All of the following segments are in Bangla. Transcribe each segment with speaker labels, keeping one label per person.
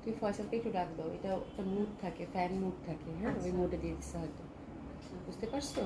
Speaker 1: তুই ফয়সালকে একটু ডাক দাও, এটা একটা মুড থাকে, ফ্যান মুড থাকে, হ্যাঁ ওই মুডে দিয়ে দিচ্ছে হয়তো, বুঝতে পারছো?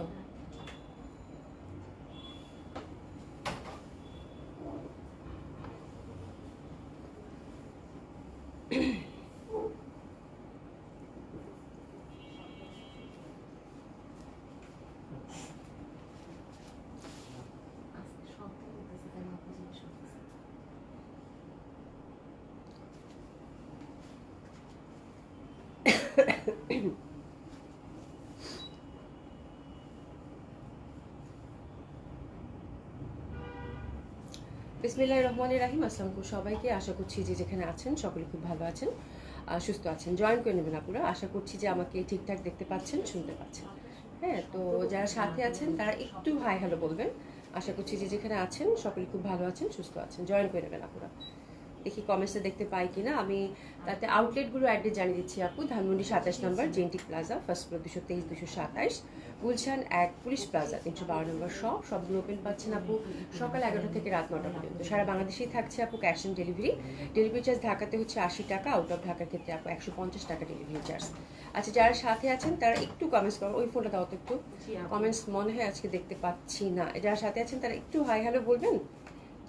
Speaker 1: বিসমিল্লাহির রহমানির রহিম। আসসালামু আলাইকুম সবাইকে, আশা করছি যে যেখানে আছেন সকলে খুব ভালো আছেন, সুস্থ আছেন। জয়েন করে নেবেন আপুরা, আশা করছি যে আমাকে ঠিকঠাক দেখতে পাচ্ছেন, শুনতে পাচ্ছেন। হ্যাঁ, তো যারা সাথে আছেন তারা একটু হাই হ্যালো বলবেন। আশা করছি যে যেখানে আছেন সকলে খুব ভালো আছেন, সুস্থ আছেন। জয়েন করে নেবেন আপুরা। দেখি কমেন্টসে দেখতে পাই কিনা। আমি তাতে আউটলেটগুলো অ্যাড্রেস জানিয়ে দিচ্ছি আপু। Dhanmondi 27 number JNT plaza, first floor 223 227, Gulshan 1 police plaza 312 number সবগুলো ওপেন পাচ্ছেন আপু সকাল 11টা থেকে রাত 9টা পর্যন্ত। সারা বাংলাদেশেই থাকছে আপু cash on delivery. Delivery charge ঢাকাতে হচ্ছে 80 টাকা, আউট অফ ঢাকার ক্ষেত্রে আপু 150 টাকা ডেলিভারি চার্জ। আচ্ছা, যারা সাথে আছেন তারা একটু কমেন্টস করো। ওই ফোনটা দাও তো একটু। কমেন্টস মনে হয় আজকে দেখতে পাচ্ছি না। যারা সাথে আছেন তারা একটু হাই হ্যালো বলবেন।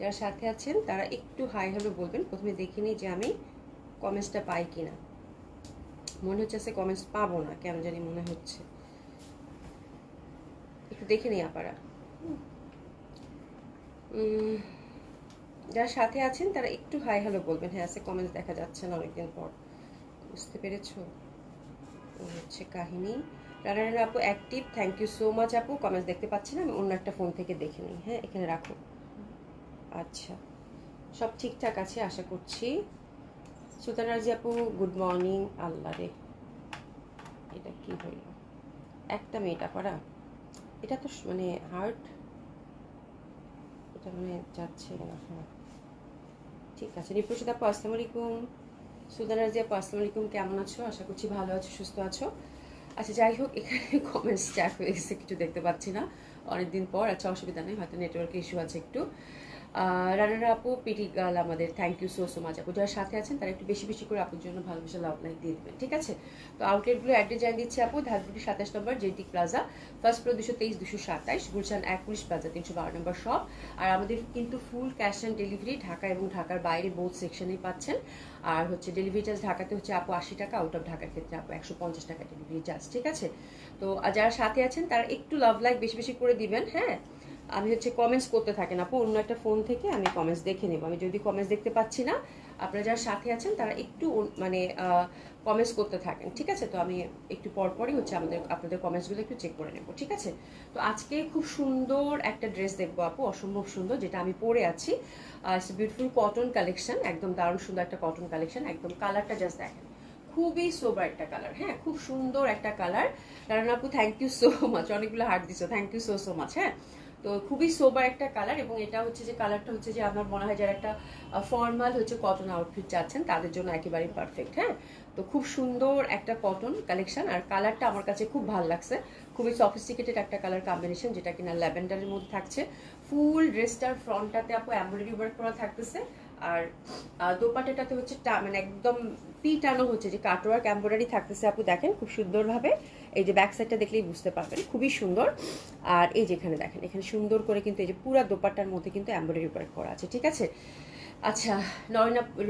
Speaker 1: যারা সাথে আছেন তারা একটু হাই হ্যালো বলবেন। প্রথমে দেখে নিই যে আমি কমেন্টসটা পাই কিনা। মনে হচ্ছে সে কমেন্টস পাবো না, কেন জানি মনে হচ্ছে। একটু দেখে নিই আপারা। যারা সাথে আছেন তারা একটু হাই হ্যালো বলবেন। হ্যাঁ, সে কমেন্টস দেখা যাচ্ছে না অনেকদিন পর, বুঝতে পেরেছো? হচ্ছে কাহিনী। রানা আপু active, thank you so much আপু। কমেন্টস দেখতে পাচ্ছি না, আমি অন্য একটা ফোন থেকে দেখে নিই। হ্যাঁ, এখানে রাখো। আচ্ছা, সব ঠিকঠাক আছে আশা করছি। সুলতান রাজি আপু গুড মর্নিং। আল্লাহ রে, এটা কি হইল? একটা মেয়েটা পারা, এটা তো মানে হার্ট, এটা মানে যাচ্ছে না। হ্যাঁ ঠিক আছে। রিপ্রসিদ আপু আসসালামু আলাইকুম। সুলতান রাজি আপু আসসালামু আলাইকুম, কেমন আছো? আশা করছি ভালো আছো, সুস্থ আছো। আচ্ছা, যাই হোক, এখানে কমেন্টস চ্যাক হয়ে গেছে, কিছু দেখতে পাচ্ছি না অনেকদিন পর। আচ্ছা, অসুবিধা নেই, হয়তো নেটওয়ার্কের ইস্যু আছে একটু। রানারা আপু পিটি গার্ল আমাদের, thank you so so much আপু। যারা সাথে আছেন তারা একটু বেশি বেশি করে আপুর জন্য ভালোবাসা লাভ লাইক দিয়ে দেবেন, ঠিক আছে? তো আউটলেটগুলো অ্যাড্রেস জানিয়ে দিচ্ছি আপু। Dhanmondi 27 number JT plaza, first floor 223 227, Gulshan 1 police plaza 312 number shop. আর আমাদের কিন্তু full cash on delivery Dhaka এবং ঢাকার বাইরে বোথ সেকশনেই পাচ্ছেন। আর হচ্ছে ডেলিভারি চার্জ ঢাকাতে হচ্ছে আপু 80 টাকা, আউট অফ ঢাকার ক্ষেত্রে আপু 150 টাকা ডেলিভারি চার্জ, ঠিক আছে? তো যারা সাথে আছেন তারা একটু লাভ লাইক বেশি বেশি করে দিবেন। হ্যাঁ, আমি হচ্ছে কমেন্টস করতে থাকেন আপু, অন্য একটা ফোন থেকে আমি কমেন্টস দেখে নেব। আমি যদি কমেন্টস দেখতে পাচ্ছি না, আপনারা যারা সাথে আছেন তারা একটু মানে কমেন্টস করতে থাকেন, ঠিক আছে? তো আমি একটু পরপরই হচ্ছে আপনাদের কমেন্টসগুলো একটু চেক করে নেব, ঠিক আছে? তো আজকে খুব সুন্দর একটা ড্রেস দেখবো আপু, অসম্ভব সুন্দর, যেটা আমি পরে আছি। ইটস বিউটিফুল কটন কালেকশন, একদম দারুণ সুন্দর একটা কটন কালেকশন। একদম কালারটা জাস্ট দেখেন, খুবই সোবার একটা কালার। হ্যাঁ, খুব সুন্দর একটা কালার। রানা আপু থ্যাংক ইউ সো মাচ, অনেকগুলো হার্ট দিছো, thank you so so much. হ্যাঁ, তো খুবই সোবার একটা কালার, এবং এটা হচ্ছে যে কালারটা হচ্ছে যে আমার মনে হয় যারা একটা ফর্মাল হচ্ছে কটন আউটফিট চাচ্ছেন তাদের জন্য একেবারেই পারফেক্ট। হ্যাঁ, তো খুব সুন্দর একটা কটন কালেকশন, আর কালারটা আমার কাছে খুব ভালো লাগছে। খুবই সফিস্টিকেটেড একটা কালার কম্বিনেশন, যেটা কিনা ল্যাভেন্ডারের মধ্যে থাকছে। ফুল ড্রেসটার ফ্রন্টটাতে আপু এমব্রয়ডারি ওয়ার্ক করা থাকতেছে, আর দোপাট্টাটাতে হচ্ছে মানে একদম পিটানো হচ্ছে যে কাটওয়ার্ক এমব্রয়ডারি থাকতেছে আপু। দেখেন খুব সুন্দরভাবে, এই যে ব্যাক সাইডটা দেখলেই বুঝতে পারবেন, খুবই সুন্দর। আর এই যেখানে দেখেন, এখানে সুন্দর করে কিন্তু এই যে পুরা দোপাট্টার মধ্যে কিন্তু এমব্রয়ডারি ওয়ার্ক করা আছে, ঠিক আছে? আচ্ছা,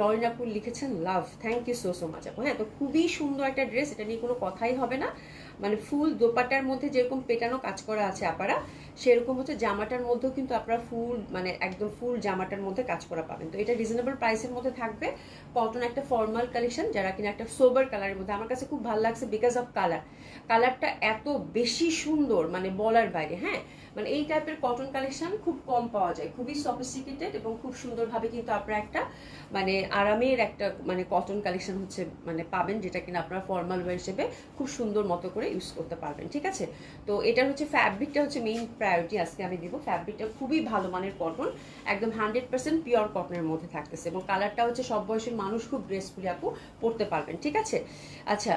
Speaker 1: লরিনাপুর লিখেছেন love, thank you so so much আপু। হ্যাঁ, তো খুবই সুন্দর একটা ড্রেস, এটা নিয়ে কোনো কথাই হবে না। মানে ফুল দোপাট্টার মধ্যে যেরকম পেটানো কাজ করা আছে আপারা, সেরকম হচ্ছে জামাটার মধ্যেও কিন্তু আপনারা ফুল মানে একদম ফুল জামাটার মধ্যে কাজ করা পাবেন। তো এটা রিজনেবল প্রাইসের মধ্যে থাকবে। কটন একটা ফর্মাল কালেকশন, যারা কিনা একটা সোবার কালারের মধ্যে, আমার কাছে খুব ভালো লাগছে বিকজ অফ কালারটা এত বেশি সুন্দর, মানে বলার বাইরে। হ্যাঁ, মানে এই টাইপের কটন কালেকশন খুব কম পাওয়া যায়, খুবই সফিস্টিকেটেড এবং খুব সুন্দরভাবে কিন্তু আপনারা একটা মানে আরামের একটা মানে কটন কালেকশন হচ্ছে মানে পাবেন, যেটা কিনা আপনারা ফর্মাল ওয়্যার হিসেবে খুব সুন্দর মতো করে ইউজ করতে পারবেন, ঠিক আছে? তো এটার হচ্ছে ফ্যাব্রিকটা হচ্ছে মেইন প্রায়োরিটি আজকে আমি দিব। ফ্যাব্রিকটা খুবই ভালো মানের কটন, একদম 100% পিওর কটনের মধ্যে থাকতেছে এবং কালারটা হচ্ছে সব বয়সের মানুষ খুব গ্রেসফুলি আপু পরতে পারবেন, ঠিক আছে? আচ্ছা,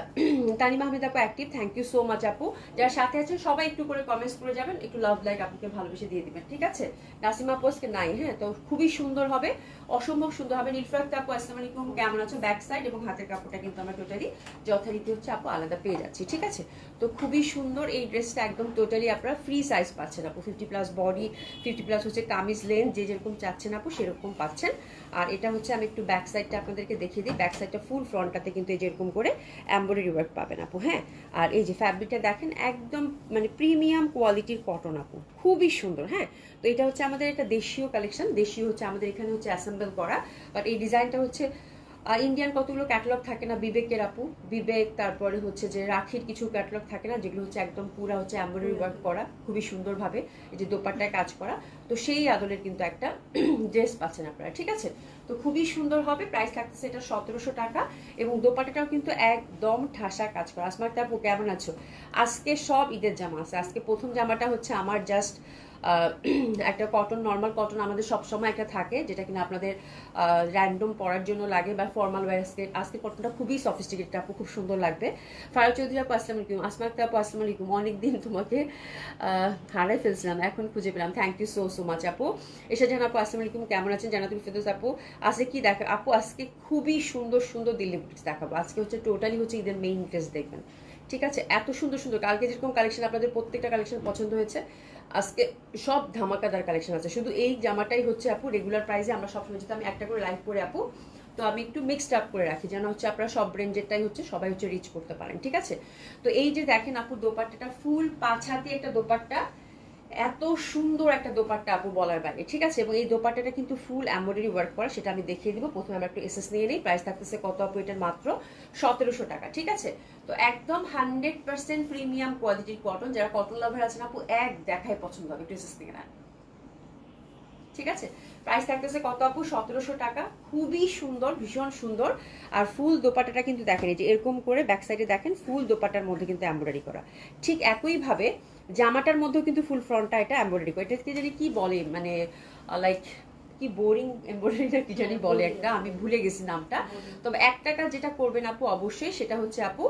Speaker 1: তানিমা আহমেদ আপু active, thank you so much আপু। যারা সাথে আছেন সবাই একটু করে কমেন্টস করে যাবেন, একটু লাভ লাইক আপুকে ভালোবেসে দিয়ে দিবেন, ঠিক আছে? নাসিমা আপু আজকে নাই, হ্যাঁ, তো খুবই সুন্দর হবে, অসম্ভব সুন্দর হবে। নীলফাক্ত আপু আসসালামু আলাইকুম, কেমন আছো? ব্যাক সাইড এবং হাতের কাপড়টা কিন্তু আমরা টোটালি যথারীতি হচ্ছে আপু আলাদা পেয়ে যাচ্ছি, ঠিক আছে? তো খুবই সুন্দর এই ড্রেসটা, একদম টোটালি আপনারা ফ্রি সাইজ পাচ্ছেন আপু, 50+ বডি, 50+ হচ্ছে কামিজ লেন্থ, যে যেরকম চাচ্ছেন আপু সেরকম পাচ্ছেন। আর এটা হচ্ছে আমি একটু ব্যাক সাইডটা আপনাদেরকে দেখিয়ে দিই। ব্যাক সাইডটা ফুল ফ্রন্টটাতে কিন্তু এই যেরকম করে এমব্রয়ডারি ওয়ার্ক পাবেন আপু, হ্যাঁ। আর এই যে ফ্যাব্রিকটা দেখেন, একদম মানে প্রিমিয়াম কোয়ালিটির কটন আপু, খুবই সুন্দর, হ্যাঁ। তো এটা হচ্ছে আমাদের একটা দেশীয় কালেকশন, দেশীয় হচ্ছে আমাদের এখানে হচ্ছে অ্যাসেম্বল করা, বাট এই ডিজাইনটা হচ্ছে ইন্ডিয়ান কতগুলো ক্যাটালগ থাকে না, বিবেকের আপু, বিবেক, তারপরে হচ্ছে যে রাখির কিছু ক্যাটালগ থাকে না, যেগুলো হচ্ছে একদম পুরা হচ্ছে এমব্রয়ডারি ওয়ার্ক করা খুবই সুন্দরভাবে, এই যে দোপাট্টায় কাজ করা, তো সেই আদলের কিন্তু একটা ড্রেস পাচ্ছেন আপনারা, ঠিক আছে? তো খুবই সুন্দর হবে। প্রাইস থাকতেছে এটা 1700 টাকা এবং দোপাট্টাটাও কিন্তু একদম ঠাসা কাজ করা। আসমার আপু কেমন আছো? আজকে সব ঈদের জামা আছে। আজকে প্রথম জামাটা হচ্ছে আমার জাস্ট একটা কটন, নর্মাল কটন আমাদের সবসময় একটা থাকে, যেটা কিনা আপনাদের র্যান্ডম পরার জন্য লাগে বা ফর্মাল ওয়্যার। আজকে কটনটা খুবই সফিস্টিকেটেড আপু, খুব সুন্দর লাগবে। ফারুক চৌধুরী আপু আসসালামু আলাইকুম, আসমা আক্তার আপু আসসালামু আলাইকুম, অনেকদিন তোমাকে হারাই ফেলছিলাম, এখন খুঁজে পেলাম, thank you so so much আপু। এসে জান আপু আসসালামু আলাইকুম, কেমন আছেন? জানাতুল ফেরদৌস আপু আজকে কি দেখা আপু? আজকে খুবই সুন্দর সুন্দর দিল্লি বুটিক্স দেখাবো। আজকে হচ্ছে টোটালি হচ্ছে ঈদের মেইন ড্রেস দেখবেন, ঠিক আছে? এত সুন্দর সুন্দর, কালকে যেরকম কালেকশন আপনাদের প্রত্যেকটা কালেকশন পছন্দ হয়েছে, আজকে সব ধামাকাদার কালেকশন আছে। শুধু এই জামাটাই হচ্ছে আপু রেগুলার প্রাইসে আমরা সবসময়, যেহেতু আমি একটা করে লাইভ করে আপু, তো আমি একটু মিক্সড আপ করে রাখি যেন হচ্ছে আপনারা সব রেঞ্জেরটাই হচ্ছে সবাই হচ্ছে রিচ করতে পারেন, ঠিক আছে? তো এই যে দেখেন আপু দোপাট্টাটা ফুল 5 হাতি একটা দোপাট্টা, এত সুন্দর একটা দোপাট্টা আপু বলার বাইরে, ঠিক আছে? এবং এই দোপাট্টাটা কিন্তু ফুল এমব্রয়ডারি ওয়ার্ক করা, সেটা আমি দেখিয়ে দিব। প্রথমে আমরা একটু এসএস নিয়ে নিই। প্রাইস থাকতেছে কত আপু? এটার মাত্র 1700 টাকা, ঠিক আছে? তো একদম 100% প্রিমিয়াম কোয়ালিটির কটন, যারা কটন লাভার আছেন আপু এক দেখায় পছন্দ হবে, একটু এসএস নিয়ে নেন, ঠিক আছে? প্রাইস থাকতেছে কত আপু? 1700 টাকা, খুবই সুন্দর, ভীষণ সুন্দর। আর ফুল দোপাট্টাটা কিন্তু দেখেন, এই যে এরকম করে ব্যাক সাইডে দেখেন ফুল দোপাট্টার মধ্যে কিন্তু এমব্রয়ডারি করা, ঠিক একইভাবে জামাটার মধ্যেও কিন্তু ফুল ফ্রন্টটা এটা এমব্রয়ডারি করা। এটাকে জানি কি বলে, মানে লাইক কি বোরিং এমব্রয়ডারি না কি জানি বলে একটা, আমি ভুলে গেছি নামটা। তবে একটা কাজ যেটা করবেন আপু অবশ্যই, সেটা হচ্ছে আপু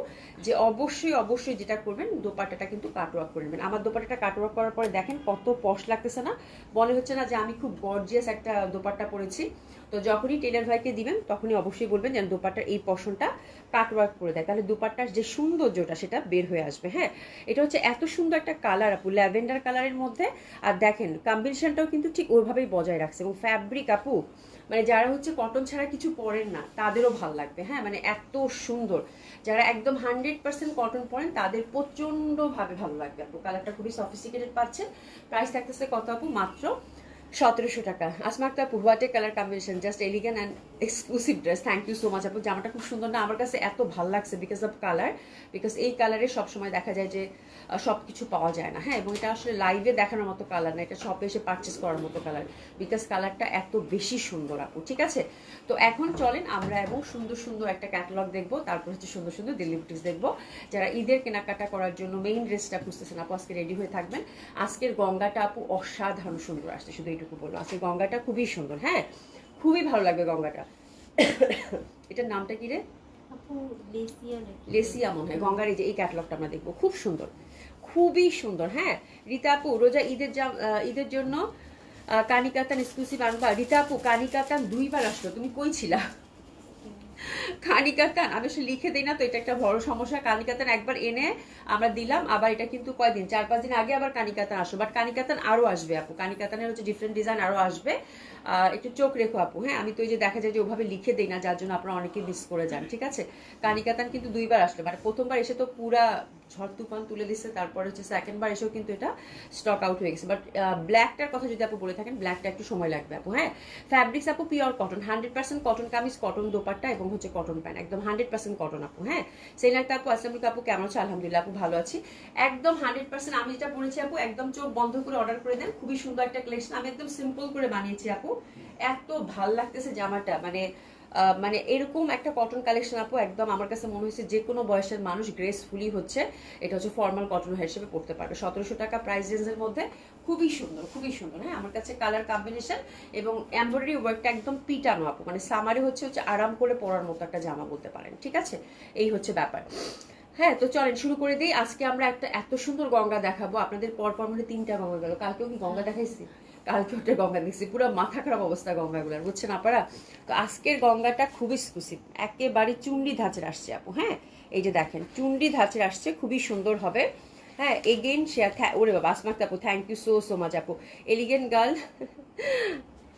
Speaker 1: যে অবশ্যই অবশ্যই যেটা করবেন, দোপাট্টাটা কিন্তু কাটওয়ার্ক করে নেবেন। আমার দোপাট্টাটা কাটওয়ার্ক করার পরে দেখেন কত পশ লাগতেছে না? মনে হচ্ছে না যে আমি খুব গর্জিয়াস একটা দোপাট্টা পরেছি? তো যখনই টেলার ভাইকে দিবেন তখনই অবশ্যই বলবেন যেন দোপাট্টার এই পশনটা কাটওয়ার্ক করে দেয়, তাহলে দোপাট্টার যে সৌন্দর্যটা সেটা বের হয়ে আসবে, হ্যাঁ। এটা হচ্ছে এত সুন্দর একটা কালার আপু, ল্যাভেন্ডার কালারের মধ্যে। আর দেখেন কম্বিনেশনটাও কিন্তু ঠিক ওইভাবেই বজায় রাখছে, এবং ফ্যাব্রিক আপু মানে যারা হচ্ছে কটন ছাড়া কিছু পরেন না তাদেরও ভালো লাগবে, হ্যাঁ, মানে এত সুন্দর। যারা একদম 100% কটন পরেন তাদের প্রচন্ডভাবে ভালো লাগবে আপু। কালারটা খুবই সফিস্টিকেটেড পাচ্ছেন। প্রাইস থাকতেছে কত আপু? মাত্র 1700 টাকা। আসমা আক্তার আপু, what a colour combination, just elegant and exclusive dress, thank you so much আপু। জামাটা খুব সুন্দর না? আমার কাছে এত ভালো লাগছে বিকজ অফ কালার, বিকজ এই কালারে সবসময় দেখা যায় যে সব কিছু পাওয়া যায় না, হ্যাঁ। এবং এটা আসলে লাইভে দেখানোর মতো কালার না, এটা শপে এসে পারচেস করার মতো কালার, বিকজ কালারটা এত বেশি সুন্দর আপু, ঠিক আছে? তো এখন চলেন আমরা এবং সুন্দর সুন্দর একটা ক্যাটালগ দেখবো, তারপর হচ্ছে সুন্দর সুন্দর দিল্লি বুটিক্স দেখবো। যারা ঈদের কেনাকাটা করার জন্য মেইন ড্রেসটা খুঁজতেছেন আপু, আজকে রেডি হয়ে থাকবেন। আজকের গঙ্গাটা আপু অসাধারণ সুন্দর আসছে, শুধু এইটুকু বলবো, আজকের গঙ্গাটা খুবই সুন্দর, হ্যাঁ, খুবই ভালো লাগবে গঙ্গাটা। এটার নামটা কি রে? লেসিয়া মনে হয় গঙ্গার। এই যে এই ক্যাটালগটা আমরা দেখবো, খুব সুন্দর, খুবই সুন্দর, হ্যাঁ। রীতা আপু, রোজা ঈদের জন্য কানিকাতান এক্সক্লুসিভ আনবা। রীতা আপু, কানিকাতান 2বার আসলো, তুমি কই ছিলা? কানিকাতান আমি আসলে লিখে দিই না, তো এটা একটা বড় সমস্যা। কানিকাতান একবার এনে আমরা দিলাম, আবার এটা কিন্তু কয়দিন, 4-5 দিন আগে আবার কানিকাতান আসলো, বাট কানিকাতান আরো আসবে আপু। কানিকাতানের হচ্ছে ডিফারেন্ট ডিজাইন আরো আসবে, একটু চোখ রেখো আপু, হ্যাঁ। আমি তো এই যে দেখা যায় যে ওভাবে লিখে দিই না, যার জন্য আপনারা অনেকে মিস করে যান, ঠিক আছে? কানিকাতান কিন্তু 2বার আসলো, মানে প্রথমবার এসে তো পুরা ঝড় তুফান তুলে দিচ্ছে, তারপরে হচ্ছে সেকেন্ডবার এসেও কিন্তু এটা স্টক আউট হয়ে গেছে। বাট ব্ল্যাকটার কথা যদি আপু বলে থাকেন, ব্ল্যাকটা একটু সময় লাগবে আপু, হ্যাঁ। ফ্যাব্রিক্স আপু pure cotton, 100% cotton kameez, cotton dupatta এবং হচ্ছে কটন প্যান্ট, একদম 100% কটন আপু, হ্যাঁ। সেই লাগতে আপু আসসালামু আলাইকুম আপু, কেমন আছো? আলহামদুলিল্লাহ আপু ভালো আছি, একদম 100%। আমি যেটা পড়েছি আপু একদম চোখ বন্ধ করে অর্ডার করে দেন, খুবই সুন্দর একটা কালেকশন। আমি একদম সিম্পল করে বানিয়েছি আপু, এত ভাল লাগতেছে জামাটা, মানে মানে এরকম একটা কটন কালেকশন আপু একদম আমার কাছে মনে হয়েছে যে কোনো বয়সের মানুষ গ্রেসফুলি হচ্ছে এটা হচ্ছে ফর্মাল কটন হিসেবে পড়তে পারবে। 1700 টাকা প্রাইস রেঞ্জের মধ্যে খুবই সুন্দর, খুবই সুন্দর। হ্যাঁ, আমার কাছে কালার কম্বিনেশন এবং এমব্রয়ডারি ওয়ার্কটা একদম পিটানো আপু, মানে সামারে হচ্ছে আরাম করে পরার মতো একটা জামা বলতে পারেন। ঠিক আছে, এই হচ্ছে ব্যাপার। হ্যাঁ, তো চলেন শুরু করে দিই। আজকে আমরা একটা এত সুন্দর গঙ্গা দেখাবো আপনাদের, পরপর মানে 3টা গঙ্গা গেল। কালকেও কি গঙ্গা দেখাইছি? কালকে ওটা গঙ্গা দেখছি, পুরো মাথা খারাপ অবস্থা গঙ্গাগুলোর, বুঝছেন আপনারা? তো আজকের গঙ্গাটা খুবই এক্সক্লুসিভ, একেবারে চুন্ডি ধাঁচের আসছে আপু। হ্যাঁ, এই যে দেখেন চুন্ডি ধাঁচের আসছে, খুবই সুন্দর হবে। হ্যাঁ, এগেইন শেয়ার, ওরে বাবা আসমাক আপু, thank you so so much আপু। Elegant girl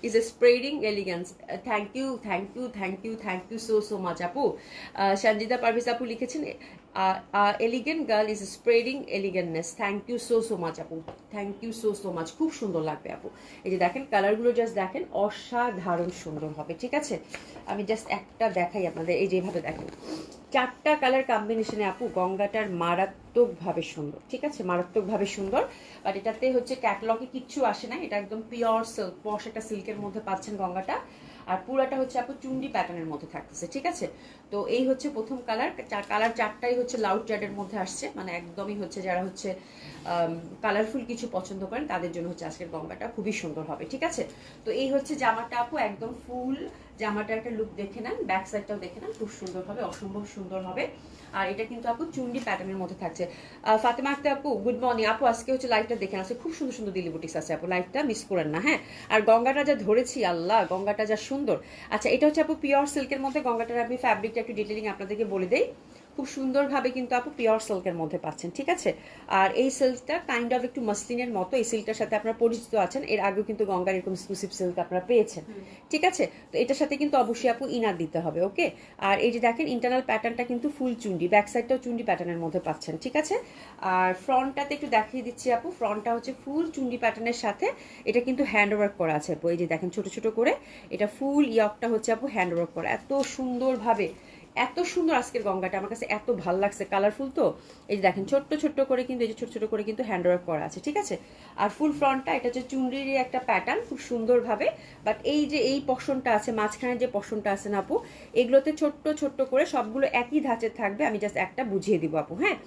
Speaker 1: is a spreading elegance. Thank you, thank you, thank you, thank you so so much আপু। সঞ্জিতা পারভেজ আপু লিখেছেন elegant girl is spreading elegantness. Thank you so so much আপু, thank you so so much. খুব সুন্দর লাগবে আপু। এই যে দেখেন কালারগুলো জাস্ট দেখেন, অসাধারণ সুন্দর হবে। ঠিক আছে, আমি জাস্ট একটা দেখাই আপনাদের। এই যেভাবে দেখেন 4টা কালার কম্বিনেশনে আপু গঙ্গাটার মারাত্মকভাবে সুন্দর। ঠিক আছে, মারাত্মকভাবে সুন্দর। বাট এটাতে হচ্ছে ক্যাটলগে কিচ্ছু আসে না, এটা একদম পিওর সিল্ক, পশ একটা সিল্কের মধ্যে পাচ্ছেন গঙ্গাটা। আর পুরাটা হচ্ছে আপু চুন্ডি প্যাটার্নের মধ্যে থাকতেছে। ঠিক আছে, তো এই হচ্ছে প্রথম কালার। কালার 4টাই হচ্ছে লাউড জার্ডের মধ্যে আসছে, মানে একদমই হচ্ছে যারা হচ্ছে কালারফুল কিছু পছন্দ করেন তাদের জন্য হচ্ছে আজকের গঙ্গাটা খুবই সুন্দর হবে। ঠিক আছে, তো এই হচ্ছে জামাটা আপু, একদম ফুল জামাটার একটা লুক দেখে নেন, ব্যাক সাইডটাও দেখে নেন, খুব সুন্দর হবে, অসম্ভব সুন্দর হবে। আর এটা কিন্তু আপু চুন্ডি প্যাটার্নের মধ্যে থাকছে। ফাতেমা আক্তার আপু গুড মর্নিং আপু, আজকে হচ্ছে লাইভটা দেখেন, আজকে খুব সুন্দর সুন্দর দিলি বুটিক্স আছে আপু, লাইভটা মিস করেন না। হ্যাঁ, আর গঙ্গাটা যা ধরেছি, আল্লাহ গঙ্গাটা যা সুন্দর। আচ্ছা, এটা হচ্ছে আপু পিওর সিল্কের মধ্যে গঙ্গাটার, আমি ফ্যাব্রিকটা একটু ডিটেলিং আপনাদেরকে বলে দেই। খুব সুন্দরভাবে কিন্তু আপু পিওর সিল্কের মধ্যে পাচ্ছেন। ঠিক আছে, আর এই সিল্কটা কাইন্ড অফ একটু মসলিনের মতো, এই সিল্কটার সাথে আপনারা পরিচিত আছেন, এর আগেও কিন্তু গঙ্গার এরকম এক্সক্লুসিভ সিল্ক আপনারা পেয়েছেন। ঠিক আছে, তো এটার সাথে কিন্তু অবশ্যই আপু ইনার দিতে হবে। ওকে, আর এই যে দেখেন ইন্টারনাল প্যাটার্নটা কিন্তু ফুল চুন্ডি, ব্যাক সাইডটাও চুন্ডি প্যাটার্নের মধ্যে পাচ্ছেন। ঠিক আছে, আর ফ্রন্টটাতে একটু দেখিয়ে দিচ্ছি আপু, ফ্রন্টটা হচ্ছে ফুল চুন্ডি প্যাটার্নের সাথে এটা কিন্তু হ্যান্ড ওয়ার্ক করা আছে আপু। এই যে দেখেন ছোট ছোট করে এটা ফুল ইয়কটা হচ্ছে আপু হ্যান্ড ওয়ার্ক করা, এত সুন্দরভাবে, এত সুন্দর আজকের গঙ্গাটা, আমার কাছে এত ভালো লাগছে, কালারফুল তো। এই যে দেখেন ছোট্ট ছোট্ট করে কিন্তু, এই যে ছোট ছোট করে কিন্তু হ্যান্ড ওয়ার্ক করা আছে। ঠিক আছে, আর ফুল ফ্রন্টটা এটা হচ্ছে চুনরির একটা প্যাটার্ন, খুব সুন্দরভাবে। বাট এই যে এই পশনটা আছে, মাঝখানে যে পশনটা আছে না আপু, এগুলোতে ছোট্ট ছোট্ট করে সবগুলো একই ধাঁচের থাকবে। আমি জাস্ট একটা বুঝিয়ে দিব আপু। হ্যাঁ,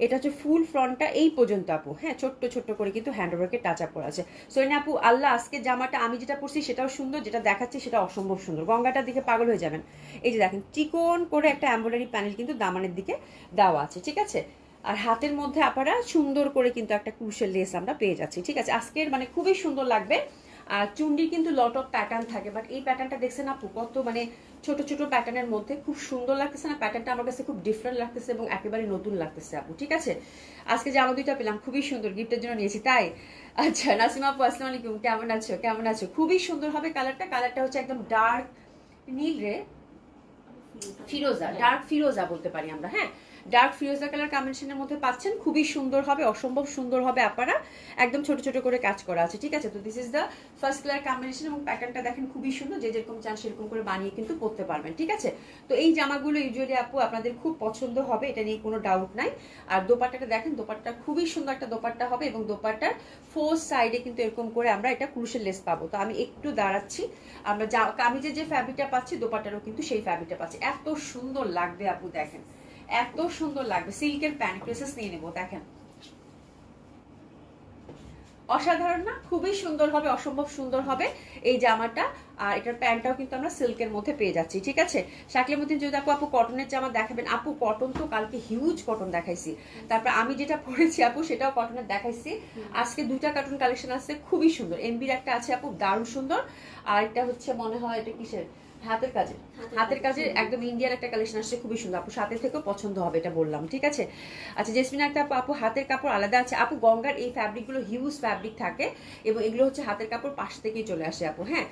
Speaker 1: এটা হচ্ছে ফুল ফ্রন্টটা এই পর্যন্ত আপু। হ্যাঁ, ছোট্ট ছোট্ট করে কিন্তু হ্যান্ড ওয়ার্কের টাচ আপ করা আছে। সোনিয়া আপু আল্লাহ, আজকে জামাটা আমি যেটা পরছি সেটাও সুন্দর, যেটা দেখাচ্ছি সেটা অসম্ভব সুন্দর, গঙ্গাটার দিকে পাগল হয়ে যাবেন। এই যে দেখেন চিকন করে একটা এমব্রয়ডারি প্যানেল কিন্তু দামানের দিকে দেওয়া আছে। ঠিক আছে, আর হাতের মধ্যে আপনারা সুন্দর করে কিন্তু একটা ক্রুশের লেস আমরা পেয়ে যাচ্ছি। ঠিক আছে, আজকের মানে খুবই সুন্দর লাগবে। আর চুন্ডির কিন্তু লট অফ প্যাটার্ন থাকে, বাট এই প্যাটার্নটা দেখছেন আপু কত মানে ছোট ছোট প্যাটার্নের মধ্যে খুব সুন্দর লাগতেছে না? প্যাটার্নটা আমার কাছে খুব ডিফারেন্ট লাগতেছে এবং একেবারে নতুন লাগতেছে আপু। ঠিক আছে, আজকে জামা দুইটা পেলাম, খুবই সুন্দর, গিফটের জন্য নিয়েছি তাই। আচ্ছা নাসিমা আপু আসসালামু আলাইকুম, কেমন আছো? কেমন আছো? খুবই সুন্দর হবে কালারটা। কালারটা হচ্ছে একদম ডার্ক নীল রে, ফিরোজা, ডার্ক ফিরোজা বলতে পারি আমরা। হ্যাঁ, ডার্ক ফিরোজা কালার কম্বিনেশনের মধ্যে পাচ্ছেন, খুবই সুন্দর হবে, অসম্ভব সুন্দর হবে আপনারা, একদম ছোট ছোট করে কাজ করা আছে। ঠিক আছে, তো this is the first colour combination এবং প্যাটার্নটা দেখেন খুবই সুন্দর, যে যেরকম চান সেরকম করে বানিয়ে কিন্তু পরতে পারবেন। ঠিক আছে, তো এই জামাগুলো ইউজুয়ালি আপু আপনাদের খুব পছন্দ হবে, এটা নিয়ে কোনো ডাউট নাই। আর দোপাট্টাটা দেখেন, দোপাট্টা খুবই সুন্দর একটা দোপাট্টা হবে এবং দোপাট্টার ফোর সাইডে কিন্তু এরকম করে আমরা এটা ক্রুশের লেস পাবো। তো আমি একটু দাঁড়াচ্ছি, আমরা কামিজে যে ফ্যাব্রিকটা পাচ্ছি দোপাট্টারও কিন্তু সেই ফ্যাব্রিকটা পাচ্ছি। এত সুন্দর লাগবে আপু, দেখেন এত সুন্দর লাগবে। সিল্কের প্যান্ট প্রেসেস নিয়ে নেবো, দেখেন অসাধারণ না? খুবই সুন্দর হবে, অসম্ভব সুন্দর হবে এই জামাটা। আর এটার প্যান্টটাও কিন্তু আমরা সিল্কের মধ্যে পেয়ে যাচ্ছি। ঠিক আছে, শাকলের মধ্যে যদি আপু কটনের জামা দেখাবেন, আপু কটন তো কালকে হিউজ কটন দেখাইছি, তারপর আমি যেটা পরেছি আপু সেটাও কটনের দেখাইছি। আজকে দুইটা কটন কালেকশন আছে খুবই সুন্দর, এমবির একটা আছে আপু দারুণ সুন্দর, আর একটা হচ্ছে মনে হয় এটা কিসের, হাতের কাজের একদম ইন্ডিয়ান একটা কালেকশন আসছে, খুবই সুন্দর আপু, সাথে থেকেও পছন্দ হবে এটা বললাম। ঠিক আছে, আচ্ছা জেসমিন একটা আপু হাতের কাপড় আলাদা আছে আপু, গঙ্গার এই ফ্যাব্রিকগুলো হিউজ ফ্যাব্রিক থাকে এবং এগুলো হচ্ছে হাতের কাপড় পাশ থেকেই চলে আসে আপু। হ্যাঁ,